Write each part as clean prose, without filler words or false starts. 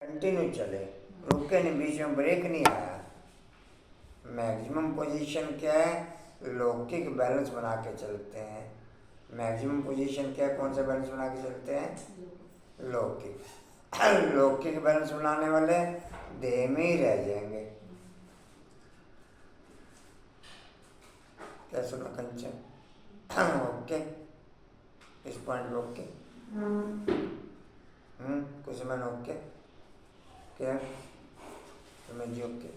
Continue चले, रुके नहीं, बीच में ब्रेक नहीं आया। मैक्सिमम पोजीशन क्या है? लौकिक बैलेंस बना के चलते हैं। मैक्सिमम पोजीशन क्या है? कौन सा बैलेंस बना के चलते हैं? लौकिक। लौकिक बैलेंस बनाने वाले देह में ही रह जाएंगे। क्या सुना कंचन? ओके, इस पॉइंट पे ओके। कुछ मैंने ओके क्या तुम्हें जी? ओके,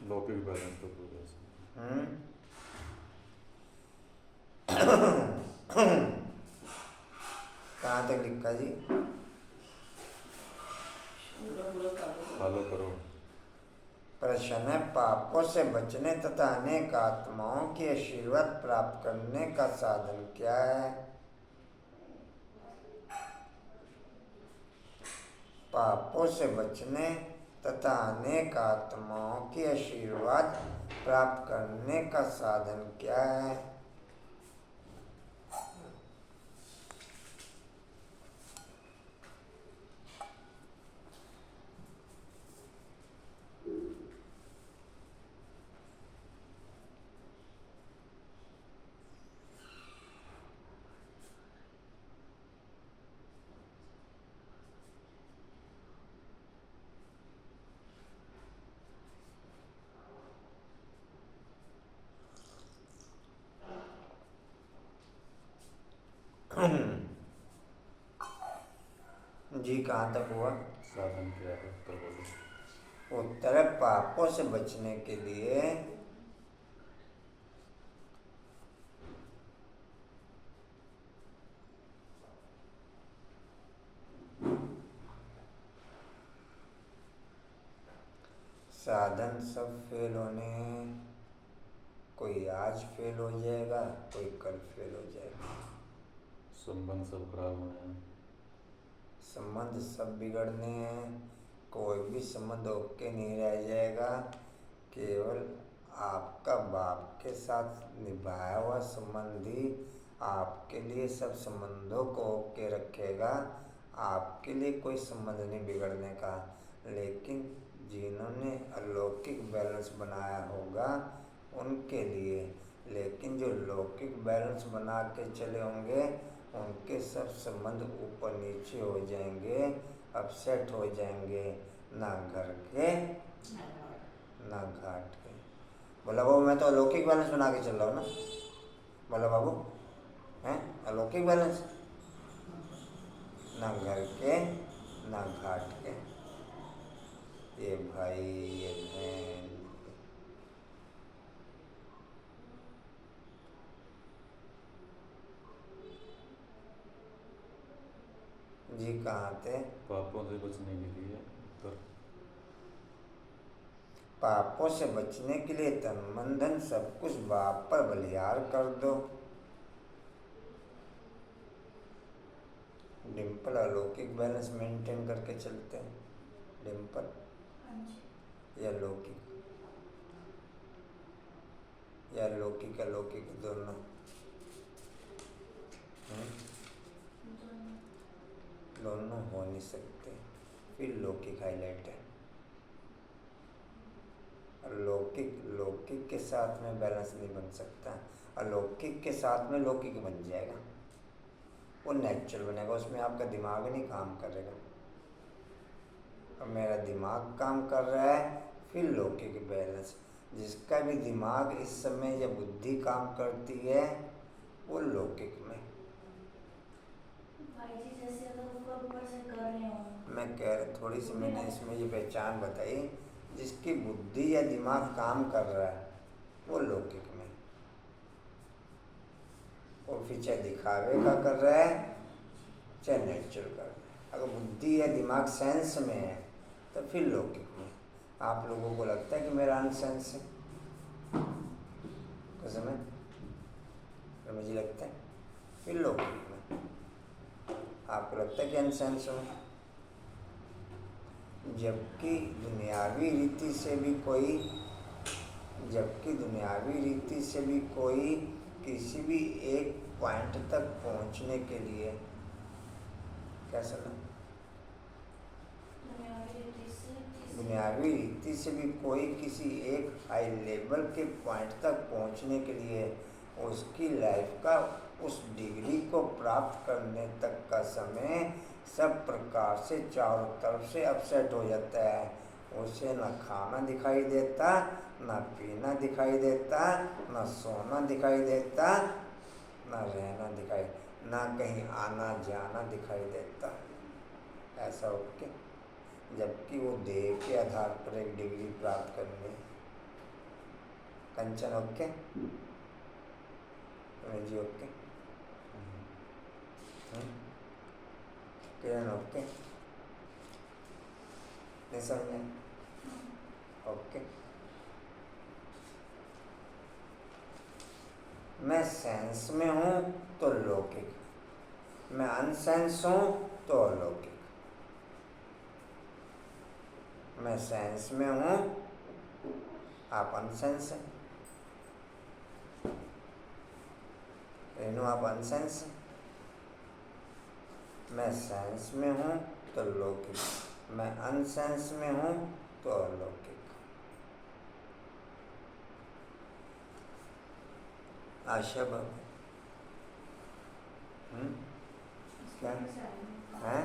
लौकिक बैलेंस तो पूरा कहाँ तक लिखा जी? फॉलो करो। प्रश्न है, पापों से बचने तथा अनेक आत्माओं की आशीर्वाद प्राप्त करने का साधन क्या है? पापों से बचने तथा अनेक आत्माओं की आशीर्वाद प्राप्त करने का साधन क्या है? जी कहाँ तक हुआ? साधन क्या है? उत्तर बोलो। उत्तर है, पापों से बचने के लिए साधन सब फेल होने हैं। कोई आज फेल हो जाएगा, कोई कल फेल हो जाएगा। संबंध सब खराब होने हैं। संबंध सब बिगड़ने हैं। कोई भी संबंध ओके नहीं रह जाएगा। केवल आपका बाप के साथ निभाया हुआ संबंध ही आपके लिए सब संबंधों को ओके रखेगा। आपके लिए कोई संबंध नहीं बिगड़ने का। लेकिन जिन्होंने अलौकिक बैलेंस बनाया होगा उनके लिए, लेकिन जो लौकिक बैलेंस बना के चले होंगे उनके सब संबंध ऊपर नीचे हो जाएंगे, अपसेट हो जाएंगे, ना घर के ना घाट के। बोला बाबू, मैं तो अलौकिक बैलेंस बना के चल रहा हूँ ना। बोला बाबू, हैं अलौकिक बैलेंस, ना घर के ना घाट के। ये भाई, ये बहन, जी कहाँ थे? पापों से बचने के लिए उत्तर। पापों से बचने के लिए तन मन धन सब कुछ बाप पर बलिहार कर दो। डिम्पल अलौकिक बैलेंस मेंटेन करके चलते हैं। डिम्पल या लौकिक, या लौकिक अलौकिक दोनों? दोनों हो नहीं सकते, फिर लौकिक हाईलाइट है। अलौकिक लौकिक के साथ में बैलेंस नहीं बन सकता। अलौकिक के साथ में लौकिक बन जाएगा, वो नेचुरल बनेगा, उसमें आपका दिमाग नहीं काम करेगा। और मेरा दिमाग काम कर रहा है, फिर लौकिक बैलेंस। जिसका भी दिमाग इस समय या बुद्धि काम करती है वो लौकिक में। मैं कह रहा, थोड़ी सी मैंने इसमें ये पहचान बताई, जिसकी बुद्धि या दिमाग काम कर रहा है वो लौकिक में। वो फिर चाहे दिखावे का कर रहा है चाहे नेचुरल कर रहा है। अगर बुद्धि या दिमाग सेंस में है तो फिर लौकिक में। आप लोगों को लगता है कि मेरा अनसेंस है? कसम है, मुझे लगता है फिर लौकिक में। आपको लगता है कि अनसेंस हो? जबकि दुनियावी रीति से भी कोई किसी भी एक पॉइंट तक पहुंचने के लिए, क्या सुना, दुनियावी रीति से भी कोई किसी एक हाई लेवल के पॉइंट तक पहुंचने के लिए उसकी लाइफ का उस डिग्री को प्राप्त करने तक का समय सब प्रकार से चारों तरफ से अपसेट हो जाता है। उसे न खाना दिखाई देता, न पीना दिखाई देता, न सोना दिखाई देता, न रहना दिखाई, न कहीं आना जाना दिखाई देता। ऐसा ओके, जबकि वो देह के आधार पर एक डिग्री प्राप्त करनी। कंचन ओके, जी ओके, किरण ओके, नहीं समझे? ओके। मैं सेंस में हूँ तो लौकिक, मैं अनसेंस हूँ तो अलौकिक। मैं सेंस में हूँ, आप अनसेंस हैं। रेनू आप अनसेंस हैं। मैं सेंस में हूँ तो लौकिक, मैं अनसेंस में हूँ तो अलौकिक। आशा बाबू क्या है?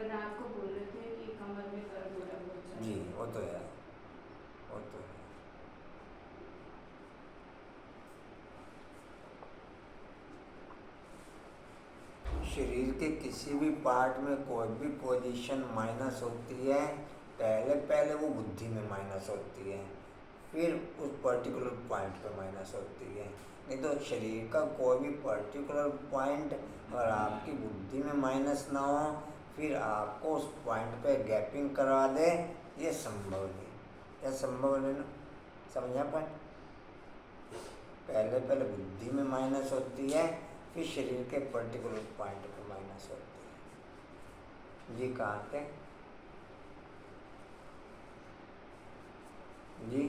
रात को बोल रहे थे कि कमर में दर्द हो रहा है बहुत ज्यादा। जी वो तो है, वो तो है। शरीर के किसी भी पार्ट में कोई भी पोजीशन माइनस होती है, पहले पहले वो बुद्धि में माइनस होती है, फिर उस पर्टिकुलर पॉइंट पे माइनस होती है। नहीं तो शरीर का कोई भी पर्टिकुलर पॉइंट और आपकी बुद्धि में माइनस ना हो, फिर आपको उस पॉइंट पे गैपिंग करवा दे, ये संभव नहीं। यह संभव नहीं ना, समझा पॉइंट? पहले पहले बुद्धि में माइनस होती है, फिर शरीर के पर्टिकुलर पॉइंट पे माइनस होती है। जी कहाँ थे? जी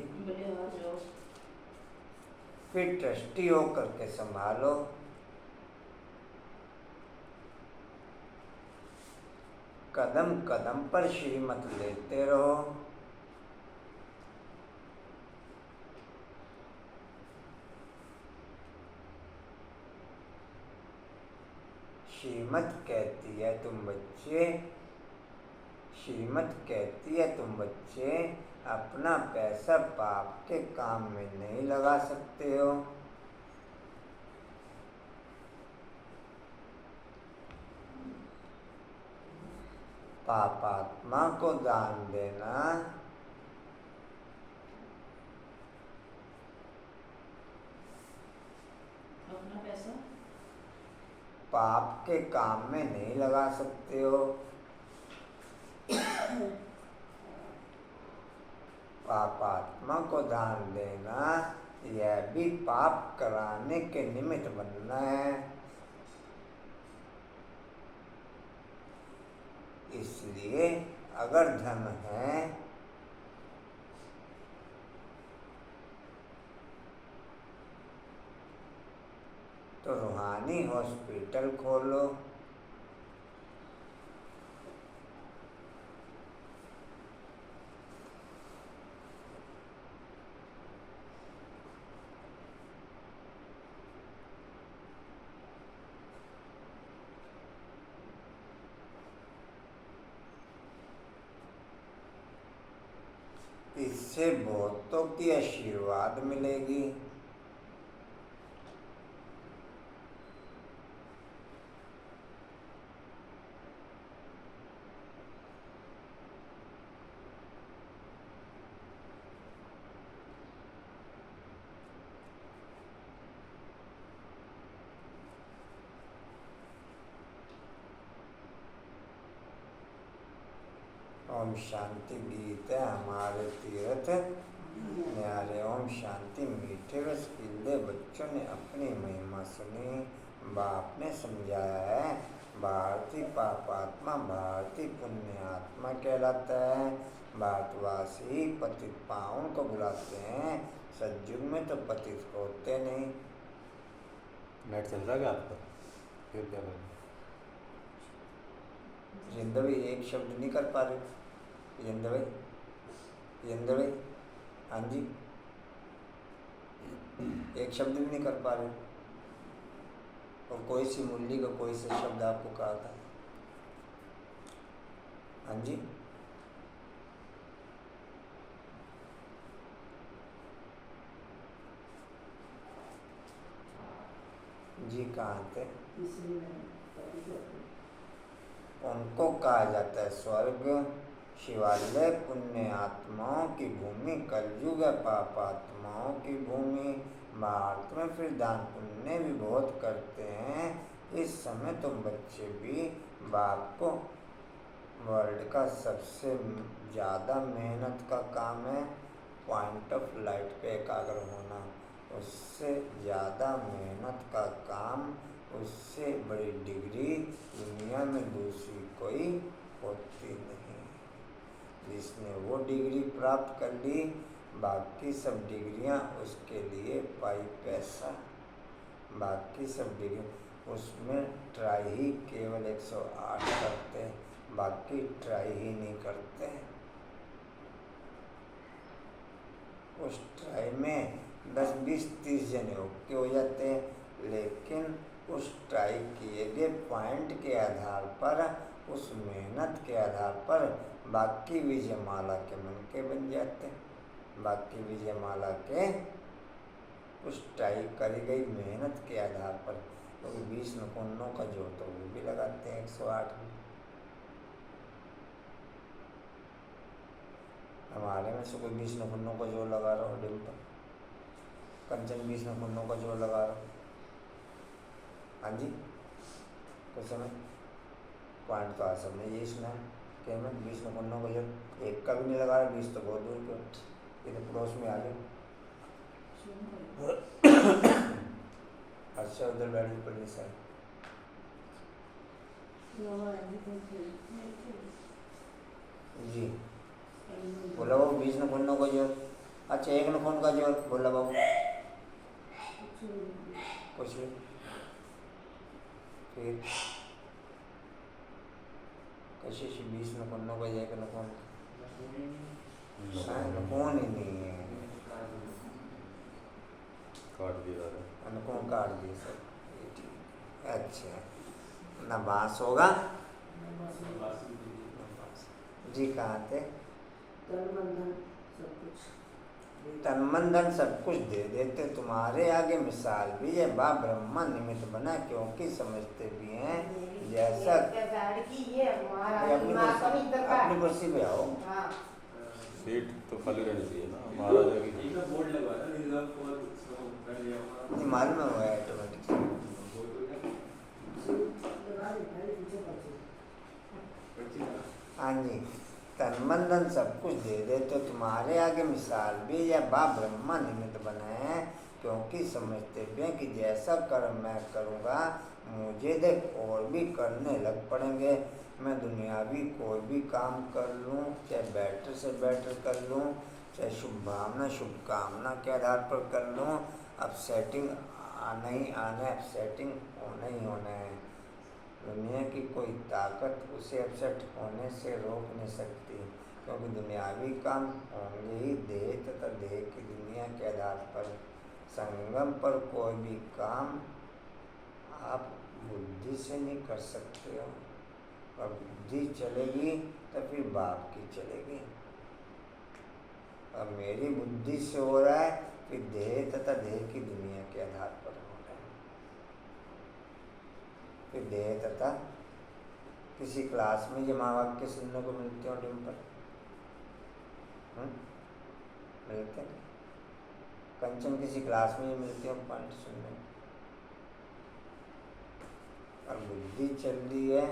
फिर ट्रस्टी हो करके संभालो। कदम कदम पर श्रीमत लेते रहो। श्रीमत कहती है तुम बच्चे, श्रीमत कहती है तुम बच्चे अपना पैसा बाप के काम में नहीं लगा सकते हो। पापात्मा को दान देना अपना पैसा पाप के काम में नहीं लगा सकते हो। पापात्मा को दान देना यह भी पाप कराने के निमित्त बनना है। इसलिए अगर धन है तो रूहानी हॉस्पिटल खोलो। इससे बहुतों की आशीर्वाद मिलेगी। ओम शांति गीत है हमारे तीर्थ न्यारे। ओम शांति मीठे रसगुल्ले बच्चों ने अपनी महिमा सुनी, बाप ने समझाया है। भारतीय पापात्मा भारतीय पुण्यात्मा कहलाता है। भारतवासी पतित पावन को बुलाते हैं, सतयुग में तो पतित होते नहीं। नेट चल रहा है क्या आपका? फिर क्या करें? जिंदगी एक शब्द नहीं कर पा रहे। येंद्र भाई, हाँ जी, एक शब्द भी नहीं कर पा रहे। और कोई सी मुरली का कोई सा शब्द आपको कहा था? हाँ जी, जी कहाँ थे? उनको कहा जाता है स्वर्ग, शिवालय, पुण्य आत्माओं की भूमि, कलयुग है पापात्माओं की भूमि। भारत में फिर दान पुण्य भी बहुत करते हैं। इस समय तुम बच्चे भी बाप को, वर्ल्ड का सबसे ज़्यादा मेहनत का काम है पॉइंट ऑफ लाइट पे एकाग्र होना। उससे ज़्यादा मेहनत का काम, उससे बड़ी डिग्री दुनिया में दूसरी कोई होती नहीं। जिसने वो डिग्री प्राप्त कर ली, बाकी सब डिग्रियां उसके लिए पाई पैसा। बाकी सब डिग्री उसमें ट्राई ही केवल 108 करते हैं, बाकी ट्राई ही नहीं करते। उस ट्राई में 10, 20, 30 जने ओके हो जाते हैं, लेकिन उस ट्राई किए गए पॉइंट के आधार पर, उस मेहनत के आधार पर बाकी विजयमाला के मन के बन जाते हैं। बाकी विजयमाला के उस ट्राई करी गई मेहनत के आधार पर, तो 20 नकुन्नों का जोड़ तो वो भी लगाते हैं 108 में। हमारे में से कोई 20 नकुन्नों का जोड़ लगा रहा हो, डिम्पल कंचन 20 नकुन्नों का जोड़ लगा रहा हो। हाँ जी, कुछ समय पॉइंट तो आज सबने यही सुना है कि मैं 20 नकुन्नों का जोड़, एक का भी नहीं लगा रहा, 20 तो बहुत दूर के, ये तो पड़ोस में आ जाओ। अच्छा उधर बैठ पड़ी सर जी, बोला वो 20 नकुन्नों का जोड़। अच्छा एक नकुन का जोड़ बोला बाबू, कुछ नहीं। फिर कशिश 20 नकुन्नों का एक नकुन, नकुन ही नहीं है, काट दिया नकुन काट दिए सर। अच्छा ना बांस होगा जी, कहाँ थे? तन मन धन सब कुछ दे देते तुम्हारे आगे मिसाल भी है, बाप ब्रह्मा निमित्त बना क्योंकि समझते भी हैं जैसा। अपनी कुर्सी पे आओ। सीट तो खाली रहनी चाहिए ना महाराजा की। मालूम है वो ऑटोमेटिक। हाँ जी, तन मन धन सब कुछ दे दे तो तुम्हारे आगे मिसाल भी या बाप ब्रह्मा निमित्त बने हैं क्योंकि समझते भी हैं कि जैसा कर्म मैं करूँगा मुझे देख और भी करने लग पड़ेंगे। मैं दुनियावी कोई भी काम कर लूँ, चाहे बेटर से बेटर कर लूँ, चाहे शुभकामना के आधार पर कर लूँ, अब सेटिंग आना ही आना है, सेटिंग होना ही होना है। दुनिया की कोई ताकत उसे अपसेट होने से रोक नहीं सकती, क्योंकि दुनियावी काम होंगे ही देह तथा देह की दुनिया के आधार पर। संगम पर कोई भी काम आप बुद्धि से नहीं कर सकते हो, और बुद्धि चलेगी तो फिर बाप की चलेगी। अब मेरी बुद्धि से हो रहा है, फिर देह तथा देह की दुनिया के आधार पर हो रहा है। फिर देह तथा किसी क्लास में ये महावाक्य सुनने को मिलते हो डिम्पल? मिलते हैं कंचन, किसी क्लास में ये मिलते हो पॉइंट सुनने? और बुद्धि चल रही है,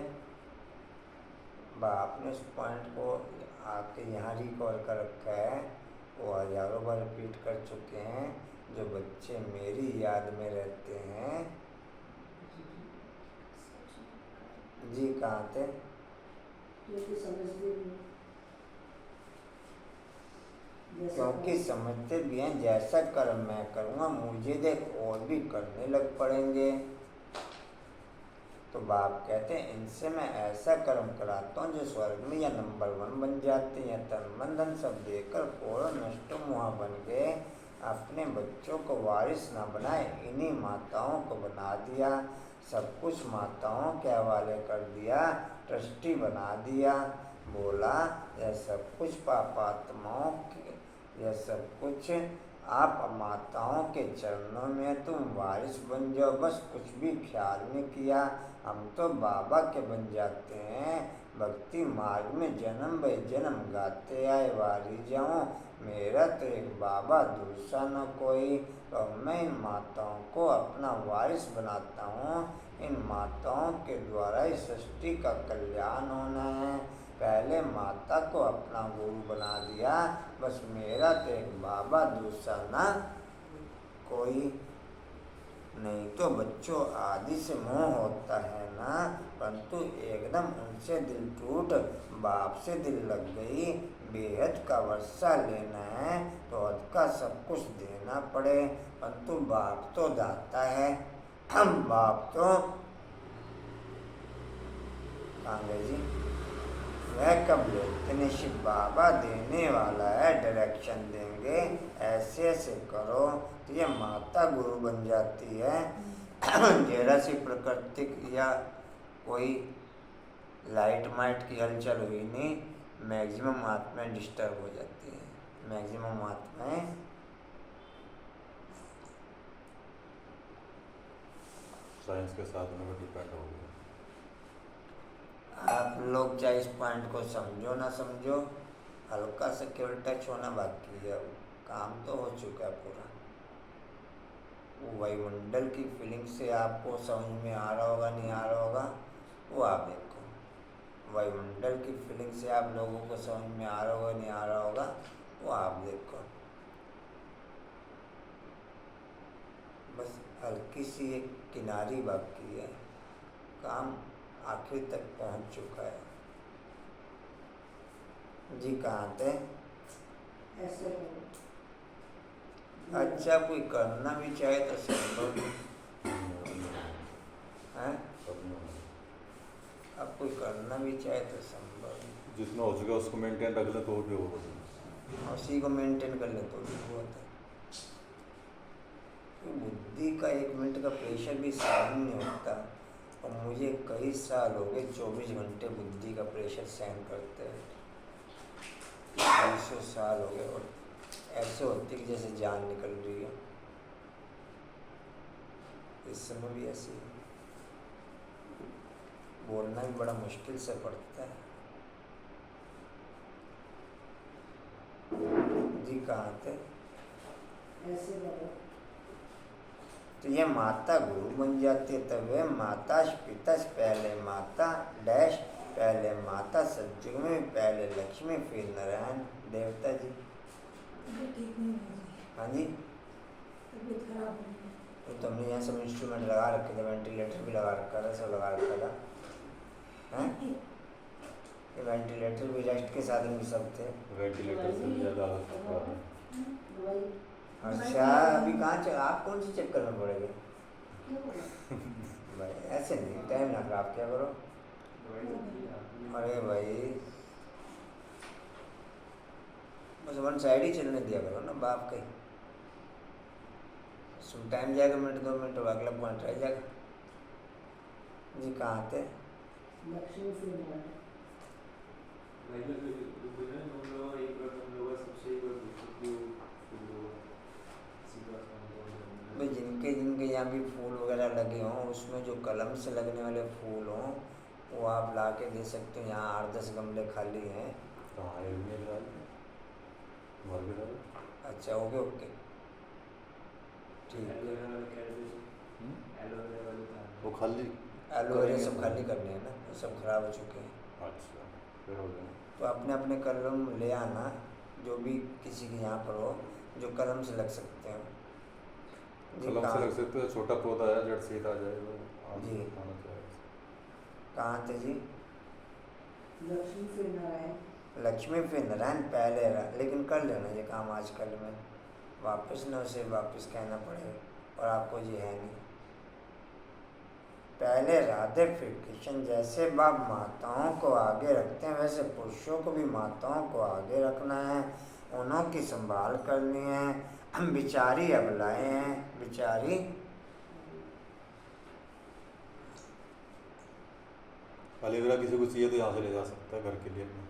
बाप ने उस पॉइंट को आके यहाँ रिकॉल कर रखा है, वो हजारों बार रिपीट कर चुके हैं। जो बच्चे मेरी याद में रहते हैं जी, कहाँ थे? क्योंकि समझते भी हैं जैसा कर्म मैं करूँगा मुझे देख और भी करने लग पड़ेंगे। तो बाप कहते हैं इनसे मैं ऐसा कर्म कराता हूँ जो स्वर्ग में या नंबर 1 बन जाते हैं, या तन मन धन सब देकर पूर्ण नष्ट मुहा बन गए। अपने बच्चों को वारिस ना बनाए, इन्हीं माताओं को बना दिया, सब कुछ माताओं के हवाले कर दिया, ट्रस्टी बना दिया। बोला यह सब कुछ पापात्माओं के, यह सब कुछ आप माताओं के चरणों में तुम वारिस बन जाओ, बस कुछ भी ख्याल नहीं किया। हम तो बाबा के बन जाते हैं, भक्ति मार्ग में जन्म बे जन्म गाते आए वारी जाऊं, मेरा तो एक बाबा दूसरा न कोई। तो मैं इन माताओं को अपना वारिस बनाता हूँ, इन माताओं के द्वारा ही सृष्टि का कल्याण होना है। पहले माता को अपना गुरु बना दिया, बस मेरा तो एक बाबा दूसरा ना कोई। नहीं तो बच्चों आदि से मोह होता है ना, परंतु एकदम उनसे दिल टूट बाप से दिल लग गई। बेहद का वर्षा लेना है तो हद का सब कुछ देना पड़े, परंतु बाप तो दाता है। हम बाप तो कहाँ गए जी, वह कब लेते निश्चित बाबा देने वाला है, डायरेक्शन देंगे ऐसे ऐसे करो तो ये माता गुरु बन जाती है। जरा सी प्राकृतिक या कोई लाइट माइट की हलचल हुई नहीं, मैक्सिमम आत्माएं डिस्टर्ब हो जाती है, मैक्सिमम आत्माएं साइंस के साथ में डिपेंड हो गया। आप लोग चाहे इस पॉइंट को समझो ना समझो, हल्का सा केवल टच होना बाकी है, काम तो हो चुका है पूरा। वो वायुमंडल की फीलिंग से आपको समझ में आ रहा होगा नहीं आ रहा होगा वो आप देखो, वायुमंडल की फीलिंग से आप लोगों को समझ में आ रहा होगा नहीं आ रहा होगा वो आप देखो। बस हल्की सी एक किनारी बाकी है, काम आखिर तक पहुंच चुका है। जी कहाँ थे? ऐसे अच्छा कोई करना भी चाहे तो संभव है, अब कोई करना भी चाहे तो संभव, जितना हो सके उसको मेंटेन रख ले तो भी होगा, उसी को मेंटेन कर ले तो भी होता है। बुद्धि का 1 मिनट का प्रेशर भी सहन नहीं होता, और मुझे कई साल हो गए 24 घंटे बुद्धि का प्रेशर सहन करते हैं, 200 साल हो गए, और ऐसे होती कि जैसे जान निकल रही है। इस समय भी ऐसे ही बोलना भी बड़ा मुश्किल से पड़ता है। जी कहाँ थे? ऐसे करो तो ये माता गुरु बन जाती है, तब वे माता पिता पहले माता डैश, पहले माता सतयुग में, पहले लक्ष्मी फिर नारायण देवता जी। ठीक नहीं है, हाँ जी, तबीयत खराब हो गई। तो तुमने यहाँ सब इंस्ट्रूमेंट लगा रखे थे, वेंटिलेटर भी लगा रखा था, सब लगा रखा था हैं? ये वेंटिलेटर भी रेस्ट के साधन भी सब थे। वेंटिलेटर से ज़्यादा दवाई अच्छा अभी कहाँ चल, आप कौन से चक्कर में पड़ गए? भाई ऐसे नहीं, टाइम ना खराब क्या करो। अरे भाई बस 1 साइड ही चलने दिया करो ना बाप के, सुन टाइम जाएगा, मिनट 2 मिनट और अगला पॉइंट रह जाएगा। जी कहाँ थे? लक्ष्मी से मिला भाई जिनके जिनके यहाँ भी फूल वगैरह लगे हों, उसमें जो कलम से लगने वाले फूल हों वो आप ला के दे सकते हो। यहाँ 8-10 गमले खाली हैं। कहाँ है ये डाल मर भी डाल अच्छा ओके ओके ठीक है। वो खाली एलोवेरा सब खाली करने हैं ना, वो सब खराब हो चुके हैं। अच्छा फिर हो जाए तो अपने अपने कलम ले आना, जो भी किसी के यहाँ पर हो जो कलम से लग सकते हैं। जी कलम से कहाँ लग सकते हैं, छोटा पौधा है जड़ सीधा आ जाएगा जी। आना चाहिए। कहाँ थे जी? लक्ष्मी से नारायण लक्ष्मी फिर नारायण पहले रहा, लेकिन कर लेना ये काम आजकल में, वापस न उसे वापस कहना पड़ेगा और आपको ये है नहीं। पहले राधे फिर कृष्ण। जैसे बाप माताओं को आगे रखते हैं वैसे पुरुषों को भी माताओं को आगे रखना है, उन्हों की संभाल करनी है। बिचारी अबलाएं हैं, बिचारी एलोवेरा किसी को चाहिए तो यहाँ से ले जा सकता है घर के लिए अपने।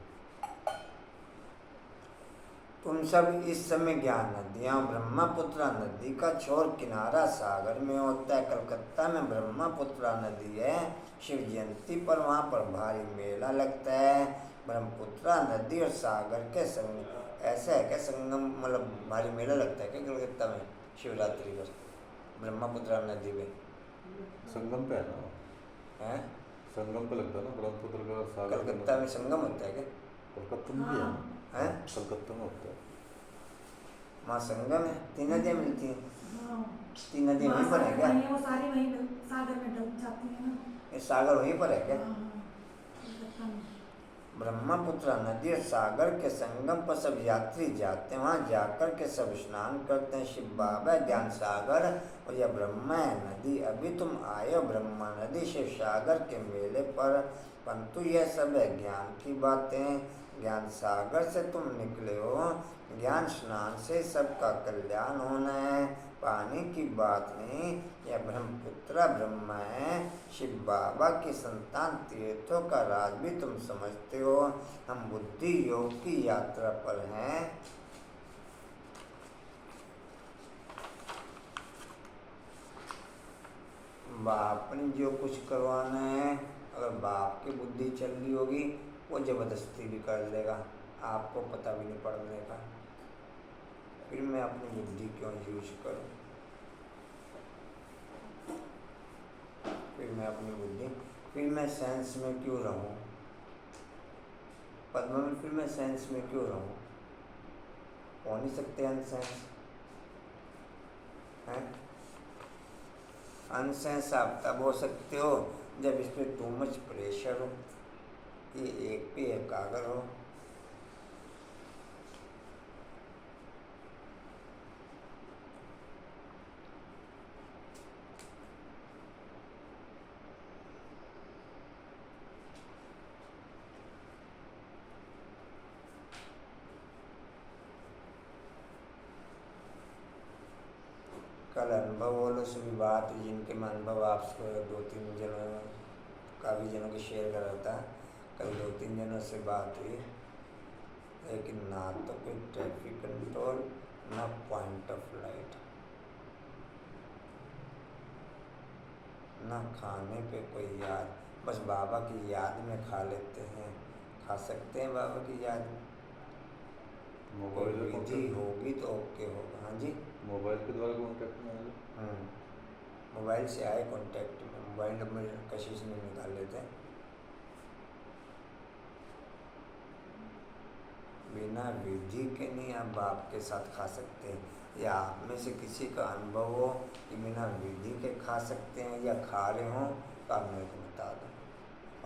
तुम सब इस समय ज्ञान नदियाँ, ब्रह्मपुत्रा नदी का छोर किनारा सागर में होता है। कलकत्ता में ब्रह्मपुत्रा नदी है, शिव जयंती पर वहाँ पर भारी मेला लगता है। ब्रह्मपुत्रा नदी और सागर के संग ऐसा है क्या संगम, मतलब भारी मेला लगता है क्या कलकत्ता में शिवरात्रि पर ब्रह्मपुत्रा नदी में? संगम पे है ना, हैं संगम पे लगता है ना ब्रह्मपुत्र का और सागर का। कलकत्ता में संगम होता है क्या? कलकत्ता में भी है ना? हैं कलकत्ता में होता है। वहाँ संगम है, 3 नदियाँ मिलती हैं। हाँ, 3 नदियाँ वहीं पर है क्या? वो सारी वहीं सागर में डूब जाती है ना। ये सागर वहीं पर है क्या? हाँ, कलकत्ता में। ब्रह्मपुत्र नदी और सागर के संगम पर सब यात्री जाते हैं, वहाँ जाकर के सब स्नान करते हैं। शिव बाबा ज्ञान सागर और यह ब्रह्मा नदी। अभी तुम आए हो ब्रह्मा नदी शिव सागर के मेले पर, परंतु यह सब है ज्ञान की बातें। ज्ञान सागर से तुम निकले हो, ज्ञान स्नान से सबका कल्याण होना है, पानी की बात नहीं। यह ब्रह्मपुत्र ब्रह्मा है, शिव बाबा की संतान, तीर्थों का राज भी तुम समझते हो। हम बुद्धि योग की यात्रा पर हैं। बाप ने जो कुछ करवाना है, अगर बाप की बुद्धि चल रही होगी वो जबरदस्ती भी कर देगा, आपको पता भी नहीं पड़ने का। फिर मैं अपनी बुद्धि क्यों यूज करूं? फिर मैं साइंस में क्यों रहूं? पद्मा में फिर मैं साइंस में क्यों रहूं? हो नहीं सकते अनसाइंस हैं। अनसाइंस आप तब हो सकते हो जब इस पर टू मच प्रेशर हो, ये एक पे एक कागर हो। कल अनुभव बोलो सभी बात जिनके में अनुभव आपसे 2-3 जनों काफ़ी जनों के शेयर कर रहा था। कल 2-3 जनों से बात हुई, लेकिन ना तो कोई ट्रैफिक कंट्रोल ना पॉइंट ऑफ लाइट, ना खाने पे कोई याद, बस बाबा की याद में खा लेते हैं। खा सकते हैं बाबा की याद में, मोबाइल विधि होगी तो ओके होगा। हाँ जी, मोबाइल के द्वारा कॉन्टैक्ट में आए। मोबाइल से आए कांटेक्ट में, मोबाइल नंबर कशिश में निकाल लेते हैं। बिना विधि के नहीं आप बाप के साथ खा सकते हैं, या आप में से किसी का अनुभव हो कि बिना विधि के खा सकते हैं या खा रहे हों तो आप मेरे को बता दो।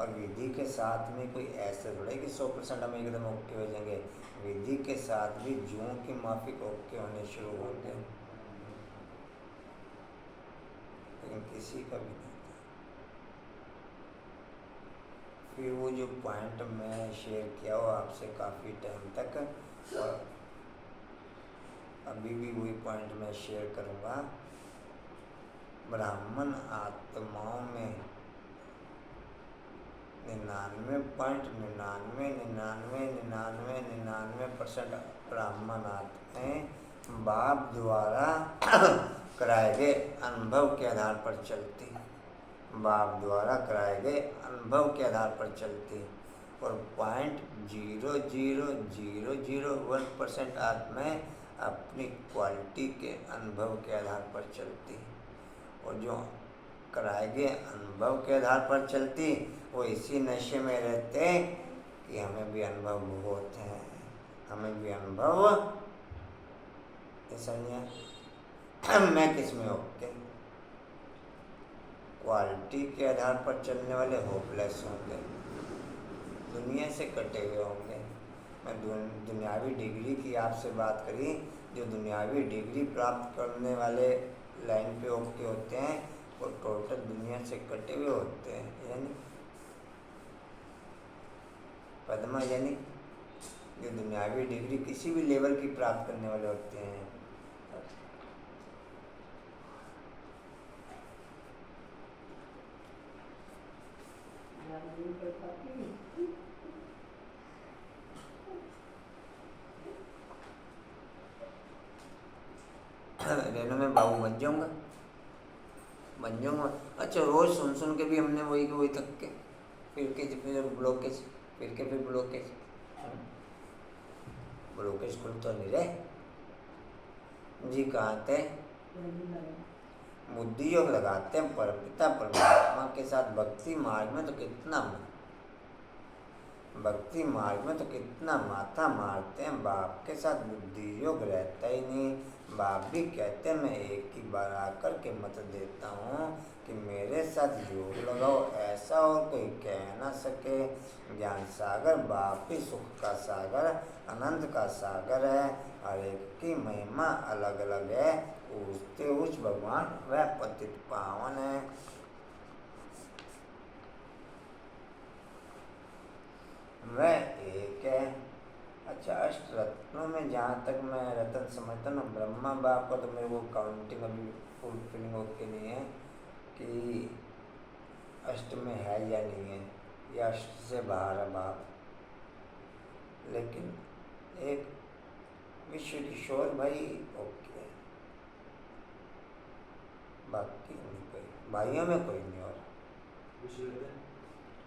और विधि के साथ में कोई ऐसे थोड़ा कि 100% हम एकदम ओके हो जाएंगे। विधि के साथ भी जूं की माफिक ओके होने शुरू होंगे, लेकिन किसी का भी नहीं था। फिर वो जो पॉइंट मैं शेयर किया हो आपसे काफ़ी टाइम तक, और अभी भी वही पॉइंट मैं शेयर करूँगा। ब्राह्मण आत्माओं में 99.999999% ब्राह्मण आत्माएं बाप द्वारा कराए गए अनुभव के आधार पर चलती, बाप द्वारा कराए गए अनुभव के आधार पर चलती, और 0.00001% आत्माएं अपनी क्वालिटी के अनुभव के आधार पर चलती, और जो कराए गए अनुभव के आधार पर चलती वो इसी नशे में रहते कि हमें भी अनुभव बहुत है, हमें भी अनुभव समझिए। मैं किस में ओके, क्वालिटी के आधार पर चलने वाले होपलेस होंगे, दुनिया से कटे हुए होंगे। मैं दुनियावी डिग्री की आपसे बात करी, जो दुनियावी डिग्री प्राप्त करने वाले लाइन पे ओके होते हैं वो टोटल दुनिया से कटे हुए होते हैं। यानी पद्मा यानी जो दुनियावी डिग्री किसी भी लेवल की प्राप्त करने वाले होते हैं। रेनू में बाबू बन जाऊंगा। अच्छा, रोज सुन सुन के भी हमने वही थक के फिर ब्लॉकेज फिर ब्लॉकेज खुल तो नहीं रहे जी। कहाँ थे? बुद्धि योग लगाते हैं परमपिता परमात्मा के साथ। भक्ति मार्ग में तो कितना माथा मारते हैं, बाप के साथ बुद्धि योग रहता ही नहीं। बाप भी कहते हैं मैं एक ही बार आकर के मत देता हूँ कि मेरे साथ योग लगाओ, ऐसा और कोई कह ना सके। ज्ञान सागर बाप ही सुख का सागर, आनंद का सागर है। हर एक की महिमा अलग अलग है। ऊंचते ऊंच भगवान वह पतित पावन है। वह एक है। अच्छा, अष्ट रत्नों में जहाँ तक मैं रत्न समझता हूँ, ब्रह्मा बाप का तो मेरे को काउंटिंग अभी फुल फीलिंग ओके नहीं है कि अष्ट में है या नहीं है, या अष्ट से बाहर है बाप। लेकिन एक विश्व किशोर भाई ओके है, बाकी नहीं कोई, भाइयों में कोई नहीं। और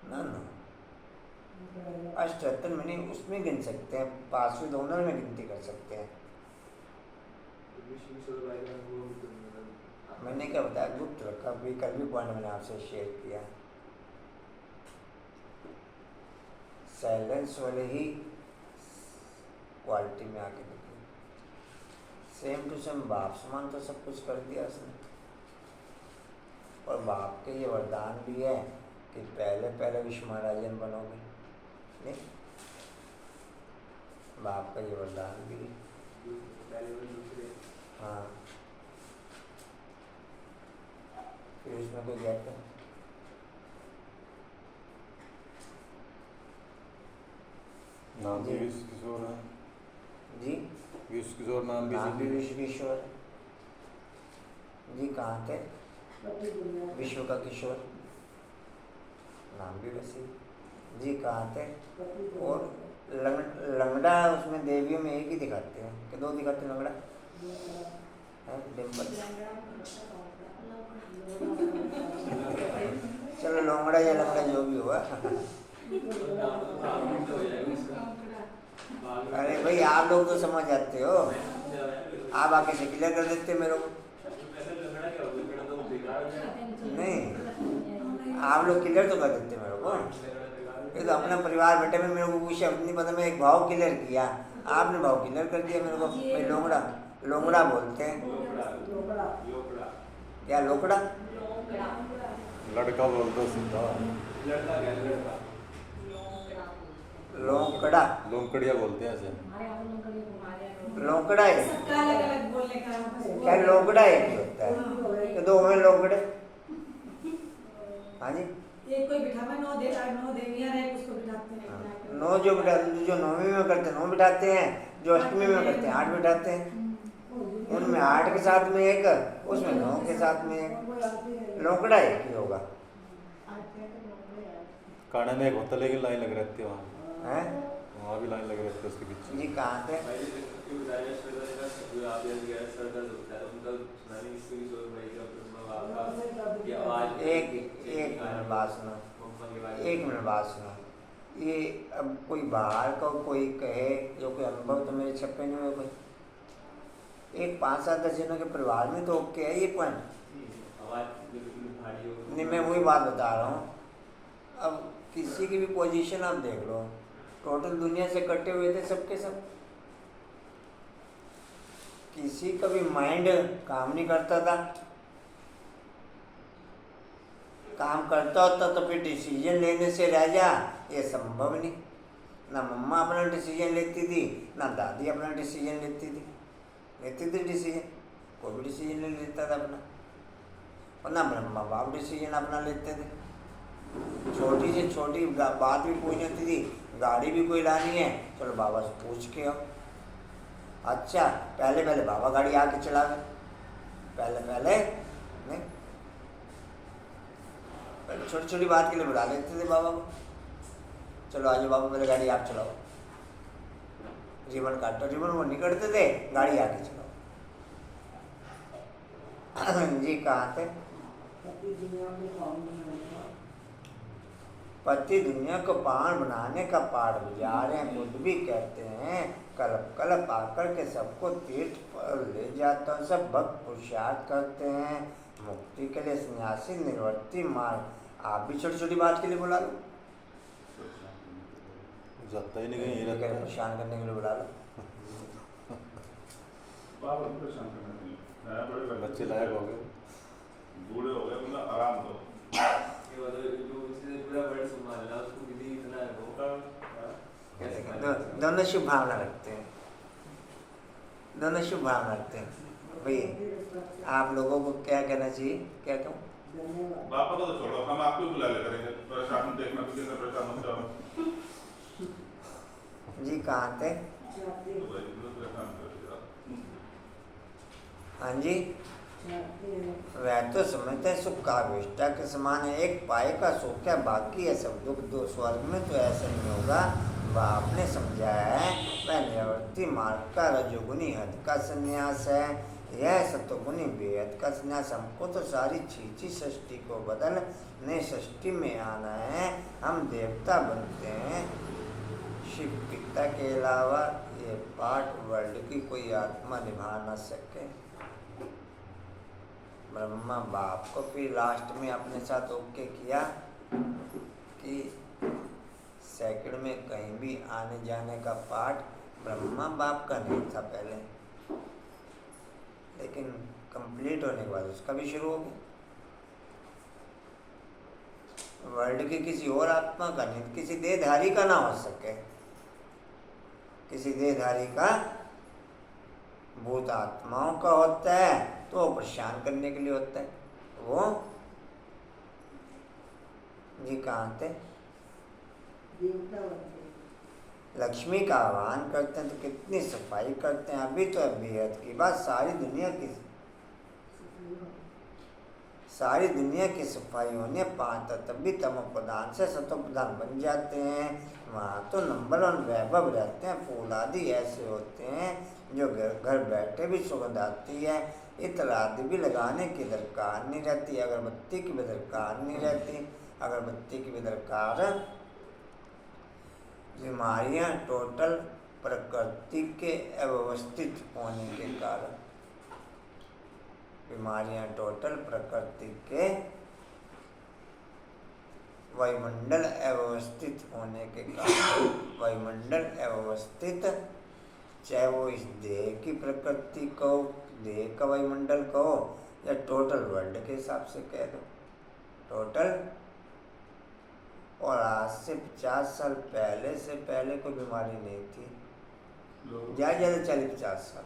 ना अष्टरत्न में नहीं, उसमें गिन सकते हैं, पांचवें दोनों में गिनती कर सकते हैं। मैंने क्या बताया, गुप्त रखा भी, कल भी पॉइंट मैंने आपसे शेयर किया। साइलेंस वाले ही क्वालिटी में आके निकले। सेम टू सेम बाप समान तो सब कुछ कर दिया उसने। और बाप के ये वरदान भी है कि पहले विश्व महाराजन बनोगे। नहीं, बाप का ये वरदान भी है। हाँ, फिर उसमें कोई गैप है? नाम भी विश्व किशोर है जी। विश्व किशोर नाम भी विश्व किशोर जी। कहाँ थे? विश्व का किशोर नाम भी वैसे जी। कहाँ थे? और लंगड़ा उसमें देवियों में एक ही दिखाते हैं कि दो दिखाते हैं? लंगड़ा है डिम्पल। चलो लोंगड़ा या लंगड़ा जो भी हुआ। अरे भाई, आप लोग तो समझ जाते हो, आप आके से क्लियर कर देते मेरे को। नहीं, आप लोग क्लियर तो कर देते मेरे को। ये तो अपना परिवार बैठे में मेरे को कुछ शब्द नहीं पता, मैं एक भाव क्लियर किया, आपने भाव क्लियर कर दिया मेरे को। मैं लोंगड़ा बोलते हैं क्या? लोकड़ा लड़का बोल दो सीधा। लोकड़ा लोंकड़िया बोलते हैं ऐसे। लोकड़ा है सबका अलग अलग बोलने का क्या? लोकड़ा एक ही होता है कि दो में लोकड़े। हाँ जी, एक कोई बिठा में 9 देवियां रहे, उसको बिठाते हैं। 9 जो नौवीं में करते हैं 9 बिठाते हैं, जो अष्टमी में करते हैं 8 बिठाते हैं। उनमें 8 के साथ में एक, उसमें 9 के साथ में एक। लोकड़ा एक ही होगा। काने में एक होता, लेकिन लाइन लग रहती है हैं? वहाँ भी लाइन लग रहती है उसके पीछे। जी। कहाँ थे? एक मिनट बात सुनो। ये अब कोई बाहर का कोई कहे, जो कोई अनुभव तो मेरे छप्पे नहीं हुए कोई। एक 5-7 जनों के परिवार में तो ओके है ये पॉइंट। नहीं, मैं वही बात बता रहा हूँ। अब किसी की भी पोजीशन आप देख लो, टोटल दुनिया से कटे हुए थे सबके सब। किसी का भी माइंड काम नहीं करता था। काम करता होता तो फिर डिसीजन लेने से रह जा, ये संभव नहीं। ना मम्मा अपना डिसीजन लेती थी, ना दादी अपना डिसीजन लेती थी डिसीजन। कोई भी डिसीजन नहीं लेता था अपना। और ना ब्रह्मा बाप डिसीजन अपना लेते थे। छोटी से छोटी बात भी कोई नहीं होती थी, गाड़ी भी कोई लानी है चलो बाबा से पूछ के आओ। अच्छा पहले पहले बाबा गाड़ी आके चला गए, पहले पहले नहीं, पहले छोटी छोटी बात के लिए बुला लेते थे बाबा को, चलो आज बाबा पहले गाड़ी आप चलाओ, रिबन काटो, रिबन वो नहीं करते थे, गाड़ी आके चलाओ। जी कहाँ थे? पति दुनिया को पान बनाने का पाठ बुझा रहे हैं, खुद भी कहते हैं कल्प कल्प आकर के सबको तीर्थ पर ले जाता हूँ। सब भक्त पुरुषार्थ करते हैं मुक्ति के लिए, सन्यासी निवर्ती मार्ग। आप भी छोटी छोटी बात के लिए बुला लो, जाता ही नहीं कहीं, यही रहता है। परेशान करने के लिए बुला लो। बच्चे लायक हो गए, बूढ़े हो गए, मतलब आराम दो। दोनों शुभ भावना रखते हैं, दोनों शुभ भावना रखते हैं। भाई आप लोगों को क्या कहना चाहिए, क्या कहूँ? बापा को तो छोड़ो, हम आपको बुला ले करेंगे, परेशान देखना भी कैसे परेशान हो जाओ। जी कहाँ थे? हाँ जी, वह तो समझते हैं सुख का विष्टा के समान है, एक पाए का सुख है बाकी है सब दुख। दो स्वर्ग में तो ऐसा नहीं होगा, वह आपने समझाया है। वह निवृत्ति मार्ग का रजोगुनी हद का संन्यास है, यह सतोगुनी बेहद का संन्यास। हमको तो सारी चीची सृष्टि को बदल नई सृष्टि में आना है, हम देवता बनते हैं शिव पिता के अलावा। ये पार्ट वर्ल्ड की कोई आत्मा निभा न सके। ब्रह्मा बाप को फिर लास्ट में अपने साथ ओके किया कि सेकंड में कहीं भी आने जाने का पार्ट ब्रह्मा बाप का नहीं था पहले, लेकिन कंप्लीट होने के बाद उसका भी शुरू हो गया। वर्ल्ड की किसी और आत्मा का नहीं, किसी देहधारी का ना हो सके, किसी देहधारी का भूत आत्माओं का होता है तो वो परेशान करने के लिए होता है। वो जी कहाँ थे? लक्ष्मी का आह्वान करते हैं तो कितनी सफाई करते हैं। अभी तो बेहद की बात, सारी दुनिया की सफाई होने पाँच तभी तमो प्रधान से सतो प्रधान बन जाते हैं। वहाँ तो नंबर 1 वैभव रहते हैं, फूल आदि ऐसे होते हैं जो घर बैठे भी सुगंध आती है, इत्र आदि भी लगाने की दरकार नहीं रहती, अगरबत्ती की भी दरकार नहीं रहती। अगरबत्ती की भी दरकार, बीमारियाँ टोटल प्रकृति के अव्यवस्थित होने के कारण, बीमारियाँ टोटल प्रकृति के वायुमंडल अव्यवस्थित होने के कारण। वायुमंडल अव्यवस्थित, चाहे वो इस देह की प्रकृति कहो, देह का वायुमंडल कहो, या टोटल वर्ल्ड के हिसाब से कह दो, टोटल। और आज से 50 साल पहले से पहले कोई बीमारी नहीं थी, ज़्यादा 40-50 साल,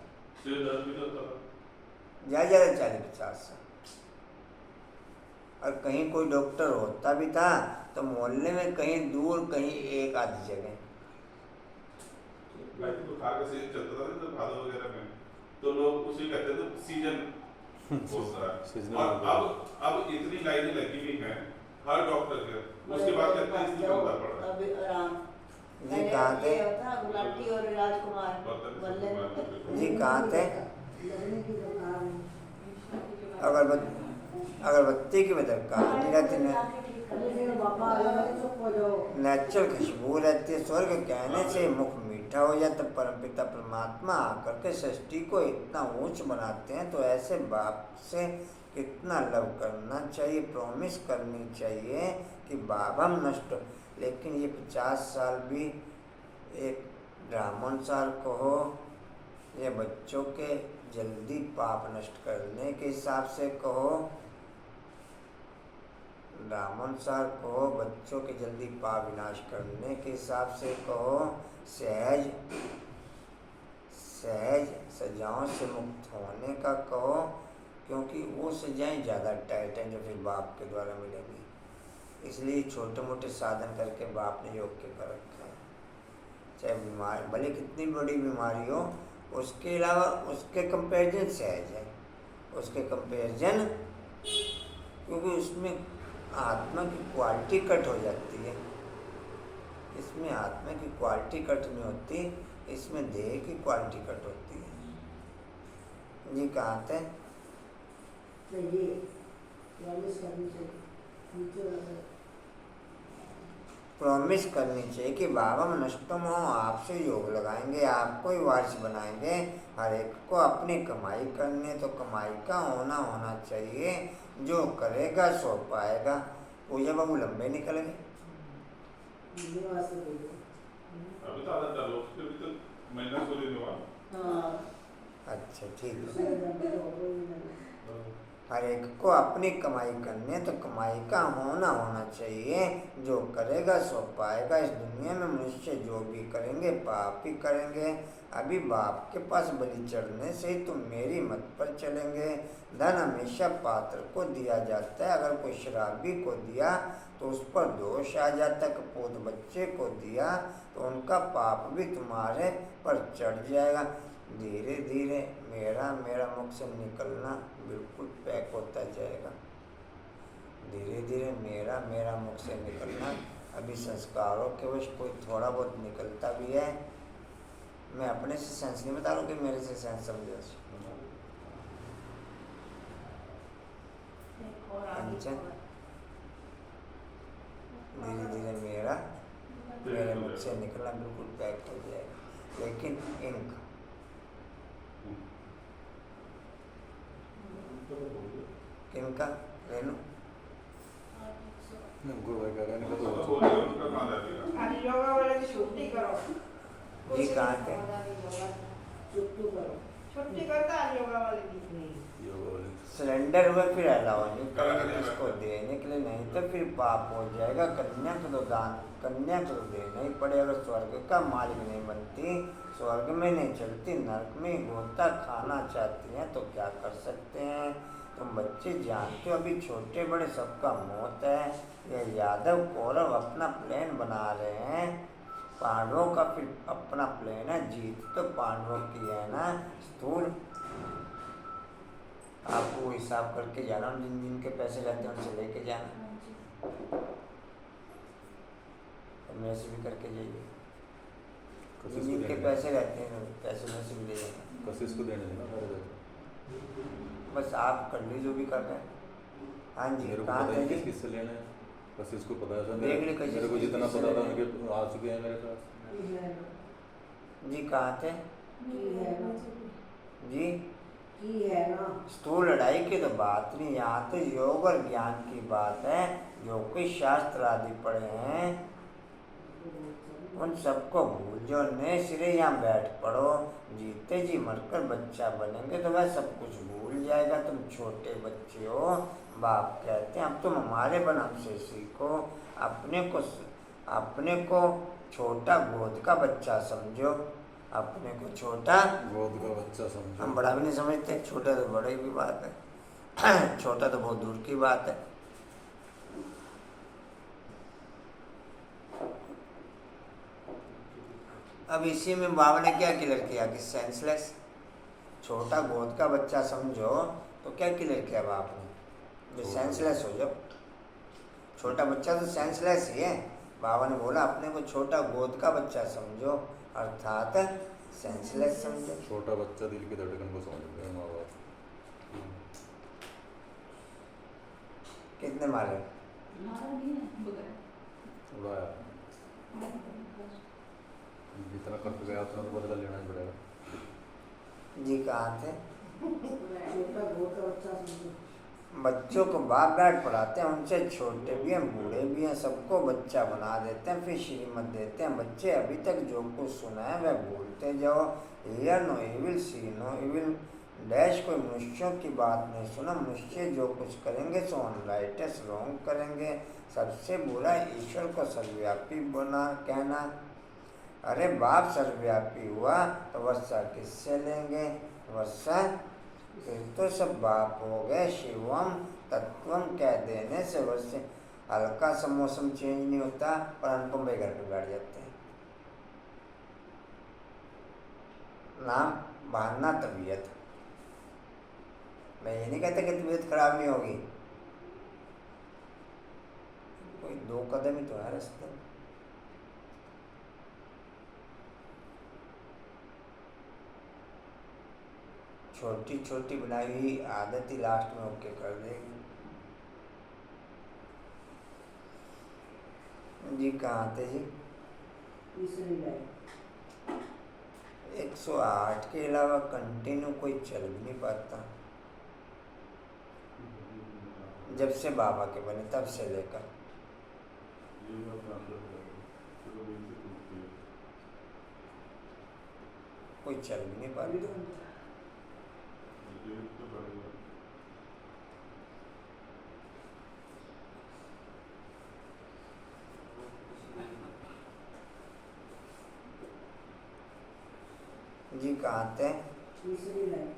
ज़्यादा 40-50 साल। और कहीं कोई डॉक्टर होता भी था तो मोहल्ले में कहीं दूर, कहीं एक आधी जगह। खा का सीजन चलता था तो भादो वगैरह में, तो लोग उसी कहते थे सीजन अब इतनी लाइनें लगी हुई हैं हर डॉक्टर के, उसके बाद कहते हैं इसलिए बनता पड़ा। अभी आराम जी कहाँ थे? गुलाटी और राजकुमार जी कहाँ थे? अगरबत्ती की वजह कहानी रहती है, नेचुरल खुशबू रहती है। स्वर्ग कहने से मुख मीठा हो जाता। परमपिता परमात्मा आकर के सृष्टि को इतना ऊंच बनाते हैं, तो ऐसे बाप से कितना लव करना चाहिए, प्रॉमिस करनी चाहिए कि बाबा हम नष्ट। लेकिन ये 50 साल भी एक ब्राह्मण साल को हो, या बच्चों के जल्दी पाप नष्ट करने के हिसाब से कहो, ब्राह्मण साल कहो, बच्चों के जल्दी पाप विनाश करने के हिसाब से कहो, सहज सजाओं से मुक्त होने का कहो, क्योंकि वो सजाएं ज़्यादा टाइट हैं जो फिर बाप के द्वारा मिलेंगी। इसलिए छोटे मोटे साधन करके बाप ने योग के कर रखा है। चाहे बीमारी भले कितनी बड़ी बीमारी हो, उसके अलावा उसके कंपैरिजन से आ जाए, उसके कंपैरिजन, क्योंकि उसमें आत्मा की क्वालिटी कट हो जाती है। इसमें आत्मा की क्वालिटी कट नहीं होती, इसमें देह की क्वालिटी कट होती है। जी कहाँ थे? प्रॉमिस करनी चाहिए कि बाबा हम नष्टम हो आपसे योग लगाएंगे, आपको ही वारिस बनाएंगे। हर एक को अपनी कमाई करनी है तो कमाई का होना चाहिए, जो करेगा सो पाएगा। पूजा बाबू लंबे निकल गए। अभी तो आधा डालो, उसके भी तो महीना सो लेने वाला। अच्छा ठीक है। हर एक को अपनी कमाई करनी है तो कमाई का होना चाहिए, जो करेगा सो पाएगा। इस दुनिया में मनुष्य जो भी करेंगे पाप ही करेंगे। अभी बाप के पास बलि चढ़ने से ही तुम मेरी मत पर चलेंगे। धन हमेशा पात्र को दिया जाता है, अगर कोई शराबी को दिया तो उस पर दोष आ जाता है। कपूत बच्चे को दिया तो उनका पाप भी तुम्हारे पर चढ़ जाएगा। धीरे धीरे मेरा मुख से निकलना बिल्कुल पैक होता जाएगा। धीरे धीरे मेरा मुख से निकलना, अभी संस्कारों के वश कोई थोड़ा बहुत निकलता भी है। मैं अपने से सेंस नहीं बता रहा हूँ कि मेरे से सेंस समझो। अच्छा, धीरे धीरे मेरे मुख से निकलना बिल्कुल पैक हो जाएगा। लेकिन इनका किनका रेनू गुरु भाई कह रहे हैं तो बोल रहे हो उनका कहाँ जाएगा? आज योगा वाले की छुट्टी करो। जी कहाँ थे? छुट्टी करता आज योगा वाले की। योग वाले सिलेंडर हुआ फिर अलावा नहीं करेंगे किसको देने के लिए, नहीं तो फिर पाप हो जाएगा। कन्या को तो देना ही पड़ेगा। स्वर्ग का मालिक नहीं बनती, स्वर्ग में नहीं चलती, नरक में गोता खाना चाहती हैं तो क्या कर सकते हैं। तुम बच्चे जानते हो अभी छोटे बड़े सबका मौत है। ये यादव कौरव अपना प्लान बना रहे हैं, पांडवों का फिर अपना प्लान है। जीत तो पांडवों की है ना। स्थूल आपको हिसाब करके जाना, जिन जिन के पैसे रहते हैं उनसे लेके जाना, मेरे से भी करके जाइए। जिन जिन के पैसे रहते हैं पैसे में से भी ले जाना। कशिश को देने देना सारे पैसे। बस आप कर लीजिए जो भी कर रहे हैं। हाँ जी, मेरे को कहाँ पता थे ही जी? किस किस से लेने हैं। कशिश को पता है सर, देख ली कशिश मेरे को किस जितना किस से पता था लेने हैं। उनके आ चुके हैं मेरे पास। जी कहाँ थे जी? की है ना। स्थूल लड़ाई की तो बात नहीं, यहाँ तो योग और ज्ञान की बात है। जो कोई शास्त्र आदि पढ़े हैं उन सबको भूल जाओ, नए सिरे यहाँ बैठ पढ़ो। जीते जी मरकर बच्चा बनेंगे तो वह सब कुछ भूल जाएगा। तुम छोटे बच्चे हो, बाप कहते हैं अब तुम हमारे बन हमसे सीखो। अपने को छोटा गोद का बच्चा समझो। अपने को छोटा गोद का बच्चा समझो। हम बड़ा भी नहीं समझते, छोटा तो बड़ी भी बात है। छोटा तो बहुत दूर की बात है। अब इसी में बाबा ने क्या क्लियर किया कि सेंसलेस, छोटा गोद का बच्चा समझो, तो क्या क्लियर किया बाप ने? सेंसलेस हो जाओ। छोटा बच्चा तो सेंसलेस ही है। बाबा ने बोला अपने को छोटा गोद का बच्चा समझो, अर्थात सेंसलेस समझो। छोटा बच्चा दिल की धड़कन को समझ गया माँ बाप। कितने मारे? उड़ाया जितना खर्च गया उतना तो बदला लेना ही पड़ेगा। जी कहाँ थे? छोटा गोद का बच्चा समझो। बच्चों को बाप बैठ पढ़ाते हैं, उनसे छोटे भी हैं बूढ़े भी हैं, सबको बच्चा बना देते हैं, फिर श्रीमत देते हैं। बच्चे अभी तक जो कुछ सुना है वह भूलते जाओ। Hear no evil, see no evil, dash कोई मनुष्यों की बात नहीं सुना। मनुष्य जो कुछ करेंगे सो अनराइटस रॉन्ग करेंगे। सबसे बुरा ईश्वर को सर्वव्यापी बना कहना। अरे बाप सर्वव्यापी हुआ तो वर्षा किससे लेंगे? वर्षा फिर तो सब बाप हो गए। शिवम तत्वम कह देने से वैसे हल्का सा मौसम चेंज नहीं होता और अनुपम भाई घर पे बैठ जाते हैं। नाम बहाना तबीयत। मैं ये नहीं कहता कि तबीयत खराब नहीं होगी, कोई 2 कदम ही तो है रास्ते में। छोटी छोटी बनाई हुई आदत ही लास्ट में ओके कर देगी। जी कहाँ थे जी? तीसरी लाइन 108 के अलावा कंटिन्यू कोई चल भी नहीं पाता। जब से बाबा के बने तब से लेकर कोई चल भी नहीं पाता। जी कहाँ थे? तीसरी लाइन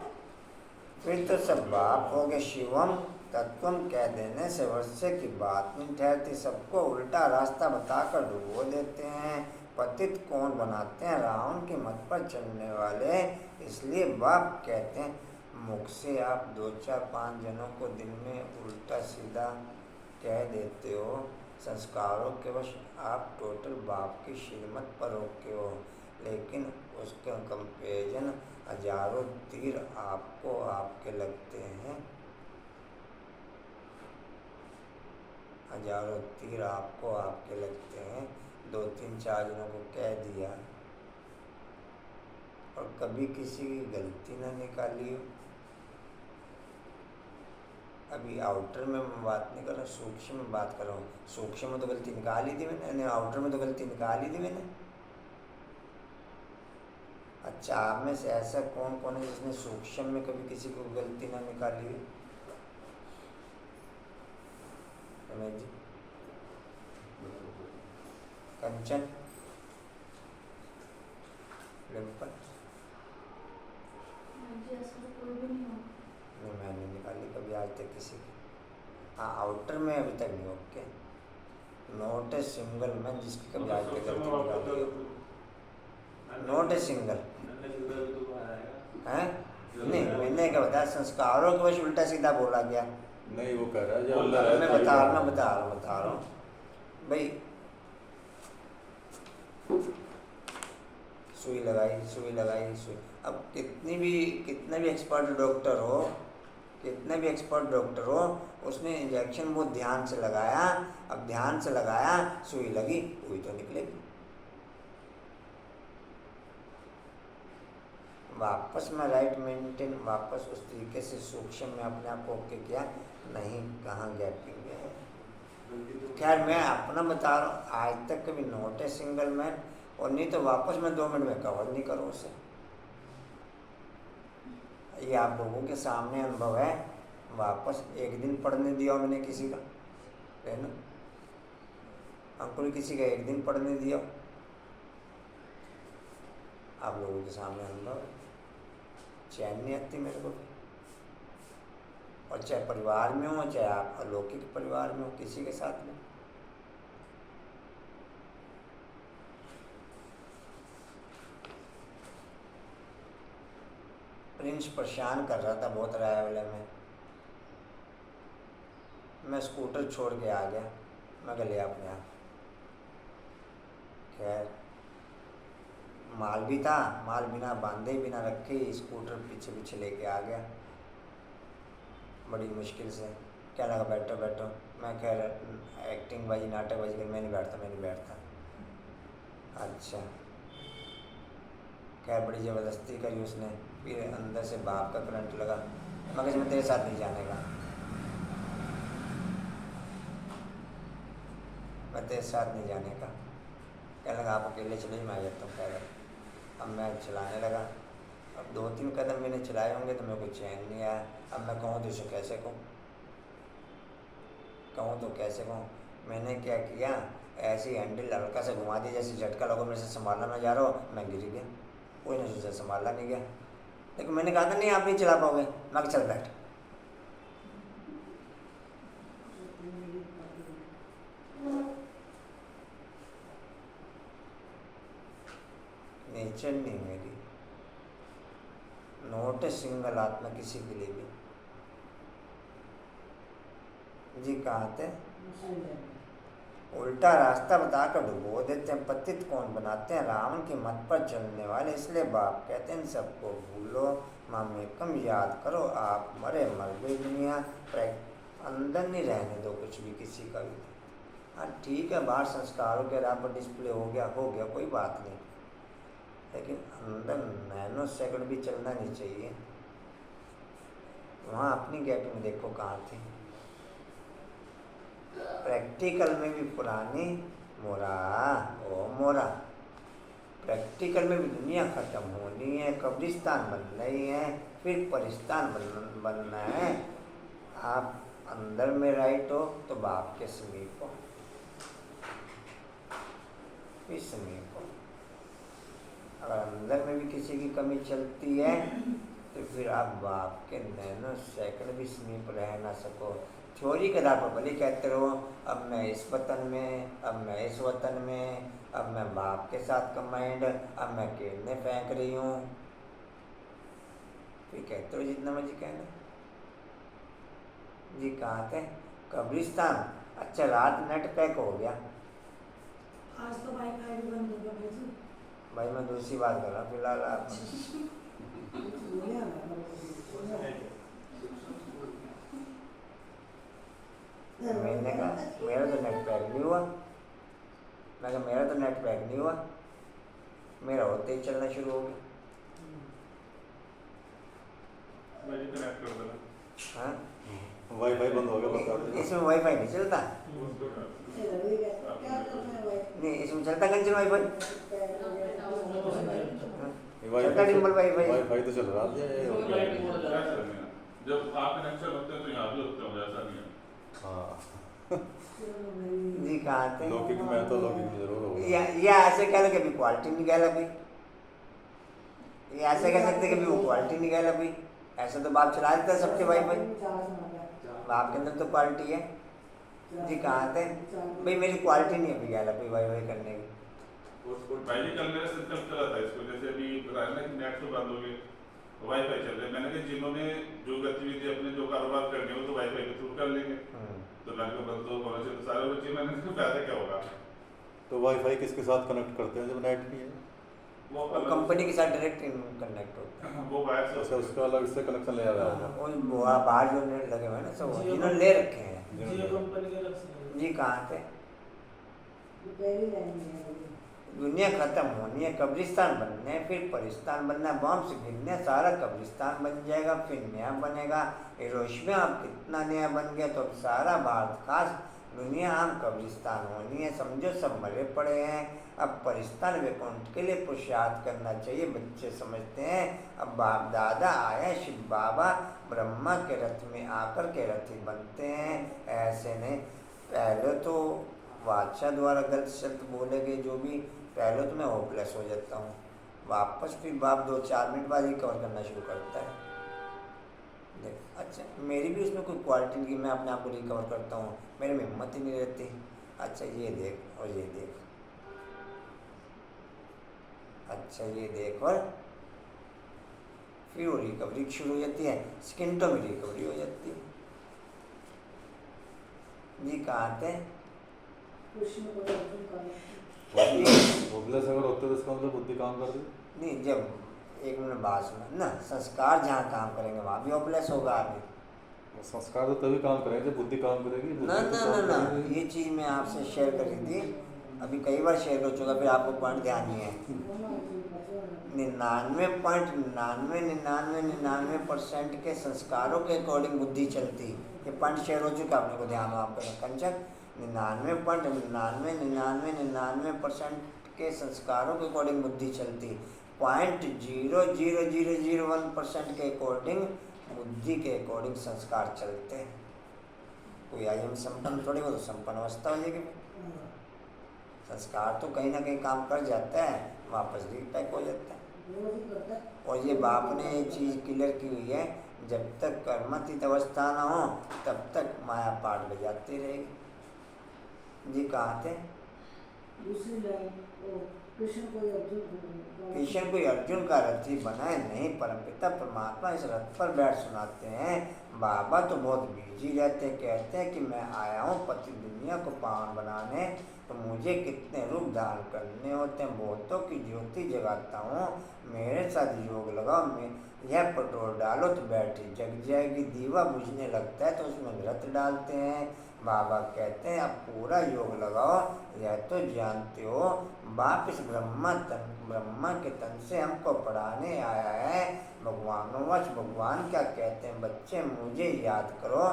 फिर तो सब बाप हो गए। शिवम तत्वम कह देने से वर्षे की बात नहीं ठहरती। सबको उल्टा रास्ता बताकर डुबो देते हैं। पतित कौन बनाते हैं? रावण की मत पर चलने वाले। इसलिए बाप कहते हैं मुख से आप 2 4 5 जनों को दिन में उल्टा सीधा कह देते हो। संस्कारों के वश आप टोटल बाप की श्रीमत पर रोके हो, लेकिन उसका कंपेरिजन हजारों तीर आपको आपके लगते हैं। हजारों तीर आपको आपके लगते हैं। 2 3 4 जनों को कह दिया और कभी किसी की गलती ना निकाली हो। अभी आउटर में मैं बात नहीं कर रहा, सूक्ष्म में बात कर रहा हूँ। सूक्ष्म में तो गलती निकाली थी मैंने, आउटर में तो गलती निकाली थी मैंने। अच्छा, आप में से ऐसा कौन कौन है जिसने सूक्ष्म में कभी किसी को गलती ना निकाली हुई? रमेश जी, कंचन, डिम्पल? मुझे ऐसा तो कोई भी नहीं हो। नहीं, मैंने निकाली कभी आज तक किसी की। हाँ, आउटर में अभी तक नहीं। Okay, not a single man जिसकी कभी आज तक गलती निकाली हो। नॉट ए सिंगल है। नहीं, मैंने क्या बताया, संस्कारों के वश उल्टा सीधा बोला गया। नहीं, वो कह रहा है जो अंदर है। मैं बता रहा हूँ भाई। सुई लगाई। अब कितने भी एक्सपर्ट डॉक्टर हो, उसने इंजेक्शन बहुत ध्यान से लगाया। अब ध्यान से लगाया, सुई लगी, हुई तो निकलेगी। वापस मैं राइट मेंटेन, वापस उस तरीके से सूक्ष्म में अपने आप को ओके किया नहीं, कहाँ गैपिंग है। खैर, मैं अपना बता रहा हूँ, आज तक कभी नॉट ए सिंगल मैन, और नहीं तो वापस मैं 2 मिनट में कवर नहीं करूँ उसे। ये आप लोगों के सामने अनुभव है। वापस 1 दिन पढ़ने दिया मैंने किसी का, है ना? अंकुल किसी का 1 दिन पढ़ने दिया, आप लोगों के सामने अनुभव। चैन नहीं आती मेरे को, और चाहे परिवार में हो, चाहे आप अलौकिक परिवार में हो, किसी के साथ में। प्रिंस परेशान कर रहा था बहुत रायवाले में। मैं स्कूटर छोड़ के आ गया, मैं कह लिया अपने आप। खैर, माल भी था, माल बिना बांधे बिना रखे ही स्कूटर पीछे लेके आ गया बड़ी मुश्किल से। क्या लगा बैठो। मैं खैर एक्टिंग बाजी नाटकबाजी कर, मैं नहीं बैठता। अच्छा, खैर बड़ी ज़बरदस्ती करी उसने। फिर अंदर से बाप का करंट लगा। मगर मैं तेरे साथ नहीं जाने का, मैं तेरे साथ नहीं जाने का। कहने लगा आप अकेले चले, मैं आ जाता हूँ। कह रहा, अब मैं चलाने लगा। अब 2 3 कदम मैंने चलाए होंगे तो मेरे को चैन नहीं आया। अब मैं कहूँ तो इसे कैसे कहूँ? मैंने क्या किया, ऐसे ही हैंडल हल्का से घुमा दिया, जैसे झटका लगा, मेरे से संभालना ना जा रहा हो, मैं गिर गया। कोई नहीं सोचा, संभाला नहीं गया। लेकिन मैंने कहा था नहीं आप नहीं चला पाओगे, मैं कहा, चल बैठ। नेचर नहीं मेरी, नोट है सिंगल आत्मा किसी के लिए भी। जी कहाँ थे? उल्टा रास्ता बताकर डुबो देते हैं, पतित कौन बनाते हैं, रावण की मत पर चलने वाले। इसलिए बाप कहते हैं इन सबको भूलो, मामेकम याद करो, आप मरे मर गई दुनिया, अंदर नहीं रहने दो कुछ भी किसी का भी। हाँ ठीक है, बाहर संस्कारों के आधार पर डिस्प्ले हो गया कोई बात नहीं, लेकिन अंदर नैनो सेकंड भी चलना नहीं चाहिए। वहाँ अपनी गैप में देखो कहाँ थी। प्रैक्टिकल में भी पुरानी मोरा ओ मोरा, प्रैक्टिकल में भी दुनिया खत्म होनी है, कब्रिस्तान बन रही है, फिर परिस्तान बनना है। आप अंदर में राइट हो तो बाप के समीप हो, फिर समीप हो। अगर अंदर में भी किसी की कमी चलती है तो फिर आप बाप के नैनो सेकंड भी समीप रह ना सको। थ्योरी के आधार पर भले कहते रहो अब मैं इस वतन में, अब मैं इस वतन में, अब मैं बाप के साथ कमांड, अब मैं खेलने फेंक रही हूँ, फिर कहते हो जितना मर्जी कहना। जी कहाँ थे? कब्रिस्तान। अच्छा रात नेट पैक हो गया। आज तो वाईफाई भी बंद हो गया भाई जी। भाई मैं दूसरी बात कर रहा हूँ फिलहाल। आप मैंने कहा मेरा तो नेट पैक नहीं हुआ, मैं कहा मेरा तो नेट पैक नहीं हुआ, मेरा होते ही चलना शुरू हो गया। कनेक्ट कर देना। हाँ वाईफाई बंद हो गया बता दो। इसमें वाईफाई नहीं चलता, नहीं इसमें चलता कंचन वाईफाई, चलता डिम्पल वाईफाई। वाईफाई तो चल रहा है। जब आप कनेक्शन होते हैं तो यहाँ भी होते होंगे, ऐसा नहीं है। हाँ जी कहाँ थे? लौकिक में तो लौकिक में जरूर होगा। या ऐसे कह लो कि अभी क्वालिटी नहीं गया अभी, ये ऐसे कह सकते कि अभी वो क्वालिटी नहीं गया अभी। ऐसा तो बाप चला देता है सबके वाईफाई, बाप के अंदर तो क्वालिटी है। जी कहाँ थे? भाई मेरी क्वालिटी नहीं अभी गया अभी वाईफाई करने की। पहले कल मेरा सिस्टम चला था इसको, जैसे अभी बताया ना कि नेट तो बंद हो गए, वाईफाई चल रहे। मैंने कहा जिन्होंने जो गतिविधि अपने जो कारोबार करने हो तो वाईफाई के थ्रू कर लेंगे, तो मैंने कहा बंद तो होना चाहिए, तो सारे बच्चे। मैंने कहा फायदा क्या होगा? तो वाईफाई किसके साथ कनेक्ट करते हैं जब नेट नहीं है? वो कंपनी के साथ डायरेक्ट कनेक्ट होता है। वो वायर से अच्छा उसका अलग से कनेक्शन ले आया होगा। वो बाहर जो नेट लगे हुए हैं ना सब जिन्होंने ले रखे हैं। जी कहाँ थे? दुनिया खत्म होनी है, कब्रिस्तान बनने, फिर परिस्तान बनना, बॉम्ब से गिरने सारा कब्रिस्तान बन जाएगा, फिर नया बनेगा। हिरोशिमा अब कितना नया बन गया तो अब सारा भारत खास दुनिया हम कब्रिस्तान होनी है। समझो सब मरे पड़े हैं, अब परिस्तान वैकुंठ के लिए पुरुषार्थ करना चाहिए। बच्चे समझते हैं अब बाप दादा आया, शिव बाबा ब्रह्मा के रथ में आकर के रथी बनते हैं, ऐसे नहीं। पहले तो बादशाह द्वारा गलत शब्द बोले गए जो भी, पहले तो मैं होपलेस हो जाता हूँ, वापस फिर बाप 2-4 मिनट बाद रिकवर करना शुरू करता है। देख अच्छा मेरी भी उसमें कोई क्वालिटी नहीं, मैं अपने आप को रिकवर करता हूँ, मेरे में हिम्मत ही नहीं रहती। अच्छा ये देख और ये देख, अच्छा ये देख, और फिर वो रिकवरी शुरू हो जाती है, सेकेंडों में रिकवरी हो जाती है। जी कहाँ थे? होपलेस अगर होते तो इसका मतलब बुद्धि काम कर दी नहीं, जब एक मिनट बात सुना ना, संस्कार जहाँ काम करेंगे वहाँ भी होपलेस होगा आदमी। संस्कार तो तभी काम करेंगे जब बुद्धि काम करेगी। बुद्धि ना तो ना काम ना ना करेगी। ये चीज़ मैं आपसे शेयर करी थी, अभी कई बार शेयर कर चुका, फिर आपको पॉइंट ध्यान नहीं है। 99% के संस्कारों के अकॉर्डिंग बुद्धि चलती, ये पॉइंट शेयर हो चुका, अपने को ध्यान हो आपका कंचन। 99% के संस्कारों के अकॉर्डिंग बुद्धि चलती, 0.00001% के अकॉर्डिंग बुद्धि के अकॉर्डिंग संस्कार चलते हैं। कोई आयम संपन्न थोड़ी, वो तो संपन्न अवस्था हो जाएगी। संस्कार तो कहीं ना कहीं काम कर जाता है, वापस भी पैक हो जाता है। और ये बाप ने ये चीज़ क्लियर की हुई है, जब तक कर्मतीत अवस्था ना हो तब तक माया पाठ बजाती रहेगी। जी कहाँ थे? दूसरी लाइन कृष्ण कोई अर्जुन का रथी बनाए नहीं, परमपिता परमात्मा इस रथ पर बैठ सुनाते हैं। बाबा तो बहुत बिजी रहते, कहते हैं कि मैं आया हूँ पति दुनिया को पावन बनाने, तो मुझे कितने रूप धारण करने होते हैं। बहुतों की ज्योति जगाता हूँ, मेरे साथ योग लगाओ, मैं यह पेट्रोल डालो तो बैटरी जग जाएगी। दीवा बुझने लगता है तो उसमें घृत डालते हैं। बाबा कहते हैं अब पूरा योग लगाओ, यह तो जानते हो बाप इस ब्रह्मा के तन से हमको पढ़ाने आया है। भगवानोवश भगवान क्या कहते हैं, बच्चे मुझे याद करो,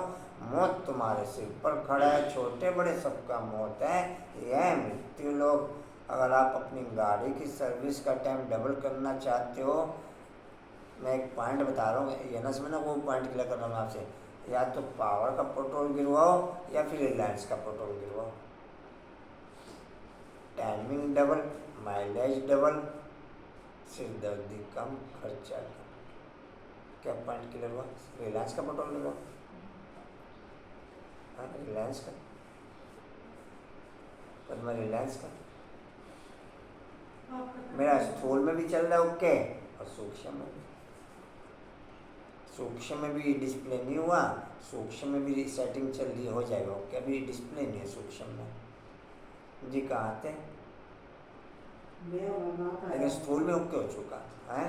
मौत तुम्हारे सिर पर खड़ा है, छोटे बड़े सबका मौत है, यह मृत्यु लोग। अगर आप अपनी गाड़ी की सर्विस का टाइम डबल करना चाहते हो, मैं एक पॉइंट बता रहा हूँ, ये ना समझना वो पॉइंट क्लियर कर रहा हूँ आपसे, या तो पावर का पेट्रोल गिरवाओ या फिर रिलायंस का पेट्रोल गिरवाओ। टाइमिंग डबल, माइलेज डबल, सिरदर्दी कम, खर्चा कम। क्या पॉइंट क्लियर हुआ? रिलायंस का पेट्रोल गिरवाओ, हाँ रिलायंस का, पर मैं रिलायंस का, मेरा स्थूल में भी चल रहा है ओके, और सूक्ष्म में भी। सूक्ष्म में भी डिस्प्ले नहीं हुआ, सूक्ष्म में भी सेटिंग चल रही हो जाएगा ओके, अभी डिस्प्ले नहीं है सूक्ष्म में। जी कहाँ थे? लेकिन स्थूल में ओके हो चुका है।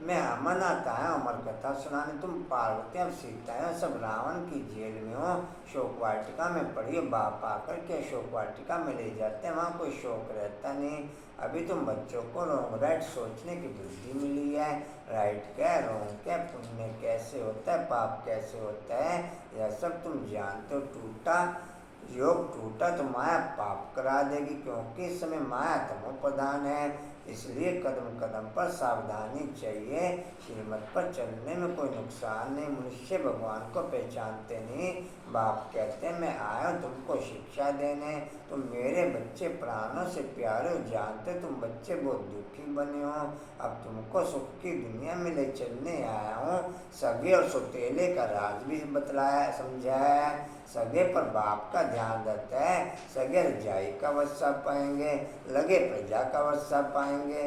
मैं अमरनाथ आया अमर कथा सुनाने, तुम पार्वती अब सीता है, सब रावण की जेल में हो, शोक वाटिका में पड़ी, बाप आकर के शोक वाटिका में ले जाते हैं, वहाँ कोई शोक रहता नहीं। अभी तुम बच्चों को रॉन्ग राइट सोचने की बुद्धि मिली है, राइट क्या रॉन्ग क्या, पुण्य कैसे होता है, पाप कैसे होता है, यह सब तुम जानते हो। टूटा योग टूटा तो माया पाप करा देगी, क्योंकि इस समय माया तमो प्रधान है, इसलिए कदम कदम पर सावधानी चाहिए। श्रीमत पर चलने में कोई नुकसान नहीं, मनुष्य भगवान को पहचानते नहीं। बाप कहते हैं मैं आया तुमको शिक्षा देने, तुम मेरे बच्चे प्राणों से प्यारे हो, जानते तुम बच्चे बहुत दुखी बने हो, अब तुमको सुख की दुनिया में ले चलने आया हूँ। सगे और सौतेले का राज भी बतलाया समझाया, सगे पर बाप का ध्यान रहता है, सगे रजाई का वर्षा पाएंगे, लगे प्रजा का वर्षा पाएंगे,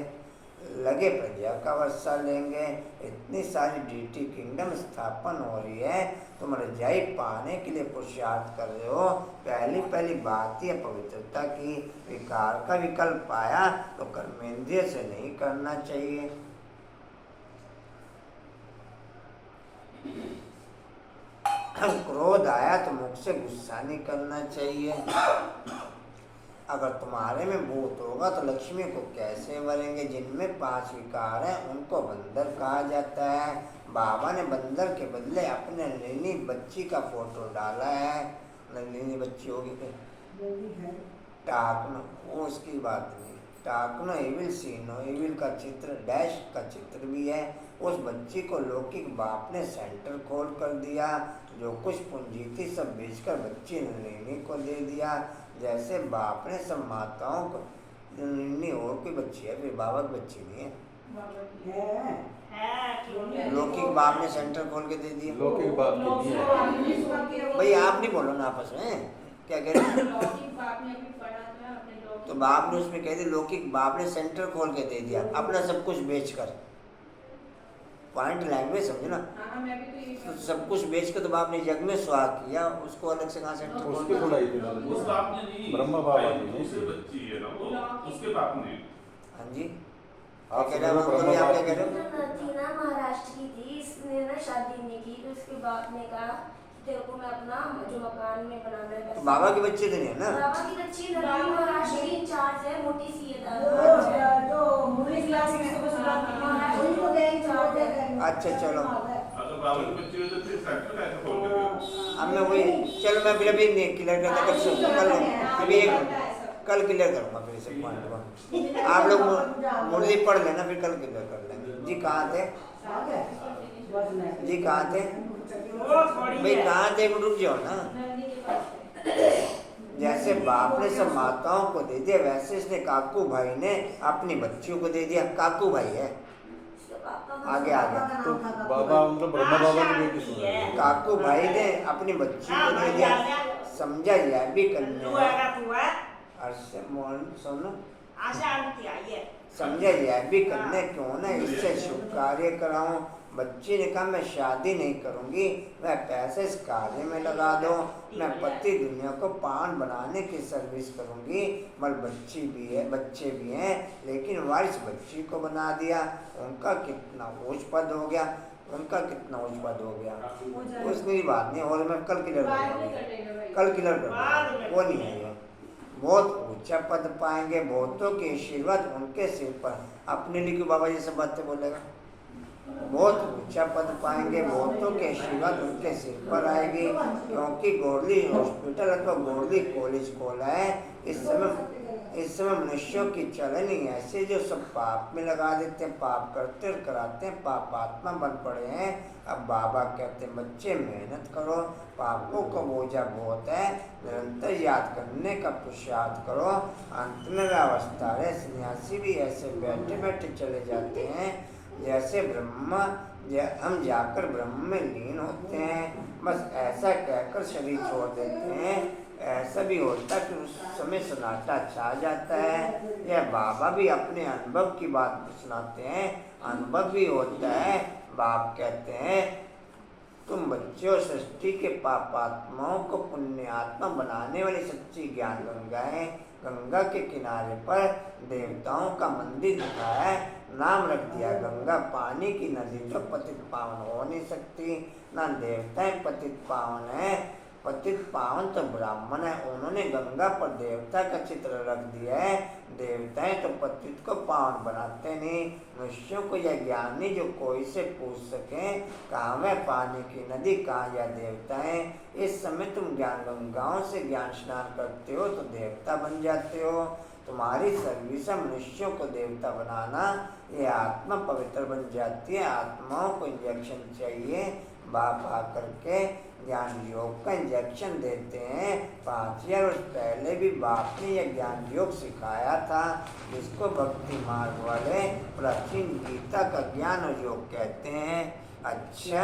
लगे प्रजा का वर्षा लेंगे। इतनी सारी डीटी किंगडम स्थापन हो रही है, तुम रजाई पाने के लिए पुरुषार्थ कर रहे हो। पहली बात ही पवित्रता की, विकार का विकल्प पाया तो कर्मेंद्रिय से नहीं करना चाहिए। क्रोध आया तो मुख से गुस्सा नहीं करना चाहिए। अगर तुम्हारे में भूत होगा तो लक्ष्मी को कैसे वरेंगे? जिनमें 5 विकार हैं उनको बंदर कहा जाता है। बाबा ने बंदर के बदले अपने नन्ही बच्ची का फोटो डाला है। नन्ही बच्ची होगी क्या? टाकनो, वो उसकी बात नहीं। टाकनो एविल सीनो, एविल का चित्र, डैश का चित्र भी है। उस बच्ची को लौकिक बाप ने सेंटर खोल कर दिया, जो कुछ पूंजी थी सब बेचकर बच्ची नन्ही को दे दिया। जैसे बाप ने सब माताओं को, नन्ही और कोई बच्ची है, फिर बाबा की बच्ची नहीं है, लौकिक बाप ने सेंटर खोल के दे दिया। लौकिक बाप के लिए भाई आप नहीं बोलो ना आपस में, क्या कह रहे हैं? लौकिक बाप ने भी पढ़ा था अपने लौकिक, तो बाप ने उसमें कह दिया लौकिक बाप ने सेंटर खोल के दे दिया अपना सब कुछ बेचकर। पॉइंट लैंग्वेज समझे ना, हाँ मैं भी तो यही तो सब कुछ बेच कर तो बाप ने जग में सुहाग किया, उसको अलग से कहाँ सेंटर खोल उसकी के? थोड़ा ही उस बाप ने नहीं, ब्रह्मा बाबा भाई, ने नहीं उसकी की। बच्ची है ना वो, उसके बाप ने। हाँ जी, आप क्या कह रहे हो? ब्रह्मा बोलिए, आप क्या बाप कह रहे हो? थी ना महाराष्ट्र की थी, इसने ना शादी नहीं की, तो उसके बाप ने कहा तेरे को मैं अपना जो मकान में बनाना है तो बाबा की बच्ची तो नहीं है ना? बाबा की बच्ची महाराष्ट्र की इंचार्ज है, मोटी सी है जो मुरली क्लास में इसको महाराष्ट्र को गए इंचार्ज है। अच्छा चलो, अगर बाबा की बच्ची हो तो फिर सेंटर कैसे खोल के दे? अब मैं वही, चलो मैं फिर अभी नहीं क्लियर करता, कल अभी कल क्लियर करूँगा फिर इसे पॉइंट को। आप लोग मुरली पढ़ लेना, फिर कल क्लियर कर लेंगे। जी कहाँ थे? जी कहाँ थे भाई? कहाँ थे? रुक जाओ ना। जैसे बाप ने सब माताओं को दे दिया, वैसे इसने काकू भाई ने अपनी बच्चियों को दे दिया। काकू भाई है, इसके पापा का आगे पापा आगे। का नाम तो था काकू बाबा भाई। मतलब ब्रह्मा बाबा की बेटी सुन रही है। काकू भाई ने अपनी बच्ची को दे दिया। समझा यह भी करने अर्से मोहन सुनो, समझा यह भी करने क्यों ना इससे शुभ कार्य कराऊं। बच्ची ने कहा मैं शादी नहीं करूंगी, मैं पैसे इस कार्य में लगा दो, मैं पति दुनिया को पान बनाने की सर्विस करूंगी। मगर बच्ची भी है, बच्चे भी हैं, लेकिन वारिस बच्ची को बना दिया। उनका कितना ऊंच पद हो गया, उनका कितना ऊंच पद हो गया। हो जाएगा। उस मेरी बात नहीं, और मैं कल क्लियर बाद में करूंगी, कर लेगा भाई। कल क्लियर करूंगा, वो नहीं है ये। बहुत ऊंचा पद पाएंगे, बहुतों के आशीर्वाद उनके सिर पर। अपने लिए क्यों बाबा जी सब बातें बोलेगा? बहुत ऊंचा पद पाएंगे, बहुतों के आशीर्वाद उनके सिर पर आएगी। क्योंकि गोरली हॉस्पिटल अथवा गोरली कॉलेज खोला है। इस समय मनुष्यों की चलनी ऐसे जो सब पाप में लगा देते हैं, पाप करते और कराते हैं, पाप आत्मा बन पड़े हैं। अब बाबा कहते हैं बच्चे मेहनत करो, पापों का बोझा बहुत है, निरंतर याद करने का पुरुषार्थ करो। अंत में वह अवस्था है, सन्यासी भी ऐसे बैठे बैठे चले जाते हैं जैसे ब्रह्मा, हम जाकर ब्रह्म में लीन होते हैं। बस ऐसा कहकर शरीर छोड़ देते हैं। ऐसा भी होता है कि उस समय सन्नाटा छा जाता है। यह बाबा भी अपने अनुभव की बात सुनाते हैं, अनुभव भी होता है। बाप कहते हैं तुम बच्चों सृष्टि के पापात्माओं को पुण्यात्मा बनाने वाली सच्ची ज्ञान गंगा है। गंगा के किनारे पर देवताओं का मंदिर दिखा है, नाम रख दिया गंगा। पानी की नदी तो पतित पावन हो नहीं सकती, ना देवताएं पतित पावन है। पतित पावन तो ब्राह्मण है, उन्होंने गंगा पर देवता का चित्र रख दिया है। देवताएं तो पतित को पावन बनाते नहीं। मनुष्यों को यह ज्ञान नहीं जो कोई से पूछ सके कहाँ वह पानी की नदी, कहाँ यह देवताएं। इस समय तुम ज्ञान गंगाओं से ज्ञान स्नान करते हो तो देवता बन जाते हो। तुम्हारी सर्विस है मनुष्यों को देवता बनाना। ये आत्मा पवित्र बन जाती है। आत्माओं को इंजेक्शन चाहिए, बाप आकर के ज्ञान योग का इंजेक्शन देते हैं। 5000 वर्ष पहले भी बाप ने यह ज्ञान योग सिखाया था, जिसको भक्ति मार्ग वाले प्राचीन गीता का ज्ञान योग कहते हैं। अच्छा,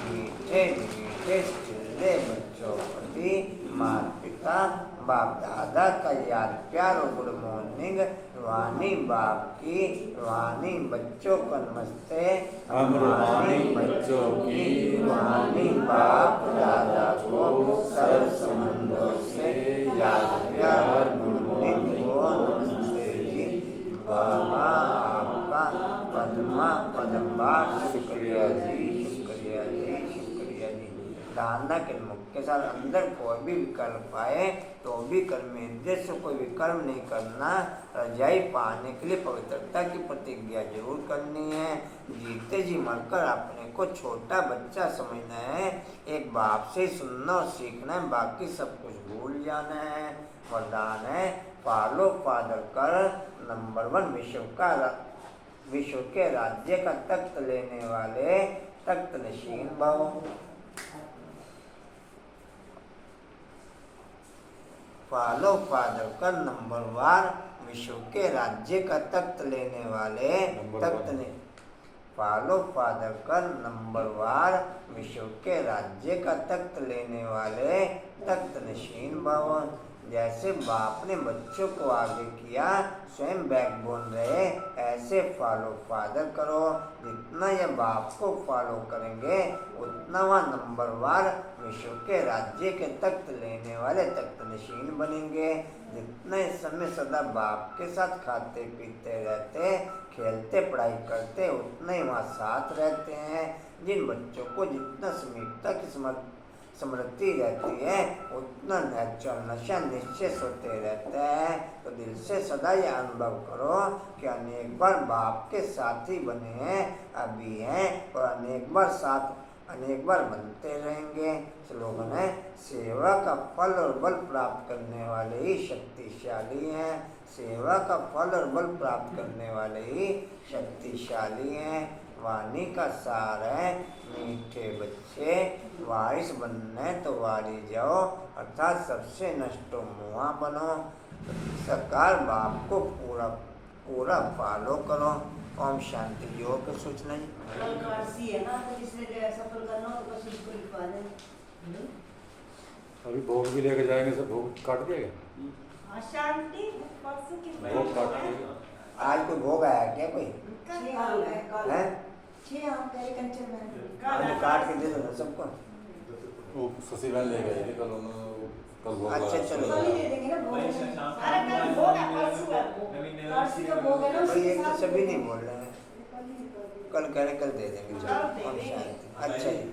मीठे मीठे चिल्ले बच्चों प्रति माता पिता बाप दादा का याद प्यार और गुड मॉर्निंग। रूहानी बाप की, रूहानी बच्चों को नमस्ते। हम रूहानी बच्चों की, रूहानी बाप दादा को सर्व संबंधों से याद प्यार गुड मॉर्निंग को नमस्ते जी। बाबा आपका पद्मा पद्मा शुक्रिया जी, शुक्रिया जी, शुक्रिया जी। धारणा के मुख के साथ अंदर कोई भी विकल्प आए तो भी कर्मेंद्रिय से कोई विकल्प नहीं करना। रजाई पाने के लिए पवित्रता की प्रतिज्ञा जरूर करनी है। जीते जी मरकर अपने को छोटा बच्चा समझना है। एक बाप से सुनना और सीखना है, बाकी सब कुछ भूल जाना है। वरदान है फॉलो फादर कर नंबर 1 विश्व के राज्य का तख्त लेने वाले तख्त नशीन भव। फॉलो फादर कर नंबर 1 विश्व के राज्य का तख्त लेने वाले तख्त ने फॉलो फादर कर नंबर 1 विश्व के राज्य का तख्त लेने वाले तख्त नशीन भव। जैसे बाप ने बच्चों को आगे किया, स्वयं बैकबोन रहे, ऐसे फॉलो फादर करो। जितना यह बाप को फॉलो करेंगे उतना वह नंबर 1 विश्व के राज्य के तख्त लेने वाले तख्त नशीन बनेंगे। जितने समय सदा बाप के साथ खाते पीते रहते, खेलते पढ़ाई करते, उतना ही वहाँ साथ रहते हैं। जिन बच्चों को जितना समीपता की स्मृति रहती है उतना नेचुरल नशा निश्चय होते रहता है। तो दिल से सदा यह अनुभव करो कि अनेक बार बाप के साथी बने हैं, अभी हैं और अनेक बार बनते रहेंगे। स्लोगन है सेवा का फल और बल प्राप्त करने वाले ही शक्तिशाली हैं। सेवा का फल और बल प्राप्त करने वाले ही शक्तिशाली हैं। वाणी का सार है मीठे बच्चे, वारिस बनने तो वारी जाओ, अर्थात सबसे नष्टो मुआ बनो। सरकार बाप को पूरा फॉलो करो। ओम शांति। योग की सूचना जी। कल काशी है ना, तो इसलिए सफल करना हो तो बस उसको लिखवा दें। अभी भोग भी लेकर जाएंगे, सब भोग काट दिया गया। शांति परसों की भोग काट दिया। आज कोई भोग आया क्या कोई? 6 आम है कल। हैं? 6 आम करे कंचन में। आलू काट के दे दो ना सबको। वो शशि बहन ले गए थे कल, उन्होंने कल भोग अच्छा, लगाया। चलो। कल ही दे देंगे ना भोग। अरे कल भोग है, परसों है भोग। परसों का भोग है ना, भाई उसके ये तो साथ सभी नहीं बोल रहे हैं। कल ही कर देंगे। कल कह रहे कल दे देंगे। कल चलो दे ओम देंगे। शांति। अच्छा जी।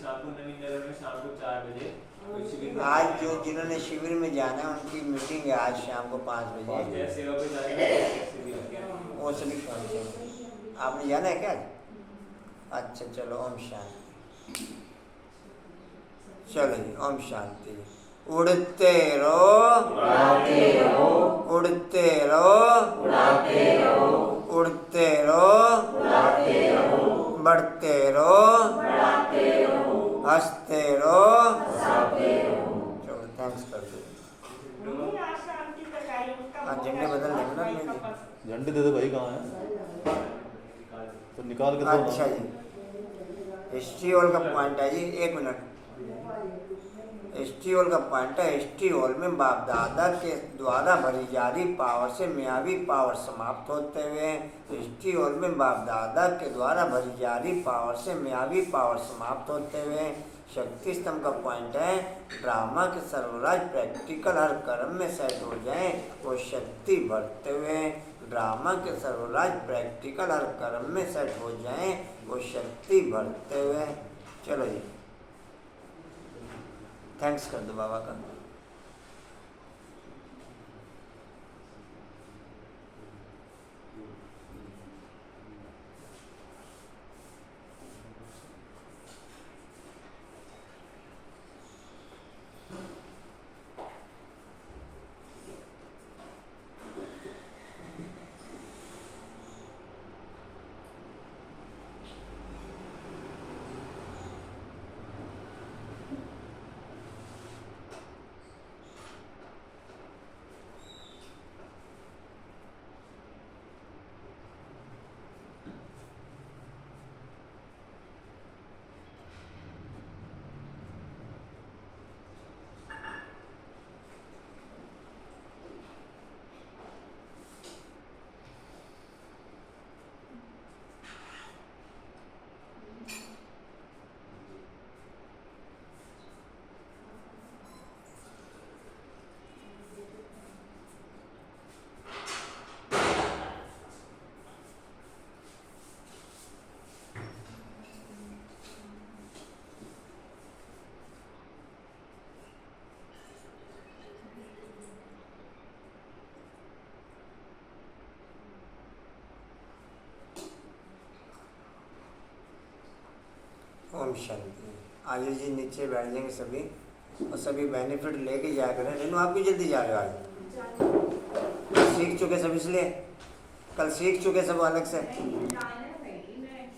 शाम को नवीन नगर में शाम को 4 बजे कोई शिविर में आज जाना जो है। जिन्होंने शिविर में जाना है उनकी मीटिंग है आज शाम को 5 बजे। जय सेवा पे जाएगा शिविर के। वो सभी पहुँचेंगे। आपने जाना है क्या आज? अच्छा चलो ओम शांति। चलो जी ओम शांति। उड़ते रहो, उड़ते रहो, उड़ते रहो, बढ़ते रहो, हंसते रहो। चलो थैंक्स कर दो। हाँ झंडे बदल देंगे ना अपने जी। झंडे दे दो भाई, कहाँ है तो निकाल के दो ना। अच्छा जी। हिस्ट्री हॉल का पॉइंट है जी, 1 मिनट। हिस्ट्री हॉल का पॉइंट है, हिस्ट्री हॉल में बाप दादा के द्वारा भरी जा रही पावर से मियावी पावर समाप्त होते हुए, हिस्ट्री हॉल में बाप दादा के द्वारा भरी जा रही पावर से मियावी पावर समाप्त होते हुए, शक्ति स्तंभ का पॉइंट है, ड्रामा के सर्वराज प्रैक्टिकल हर कर्म में सेट हो जाएं, वो शक्ति भरते हुए। ड्रामा के सर्वराज प्रैक्टिकल हर कर्म में सेट हो जाएं, वो शक्ति भरते हुए। चलो जी थैंक्स कर दो बाबा का। ओम शांति। आगे जी नीचे बैठ जाएंगे सभी और सभी बेनिफिट लेके जाया करें। रेनू आप भी जल्दी जा रहे हो आज? सीख चुके सब, इसलिए कल सीख चुके सब अलग से।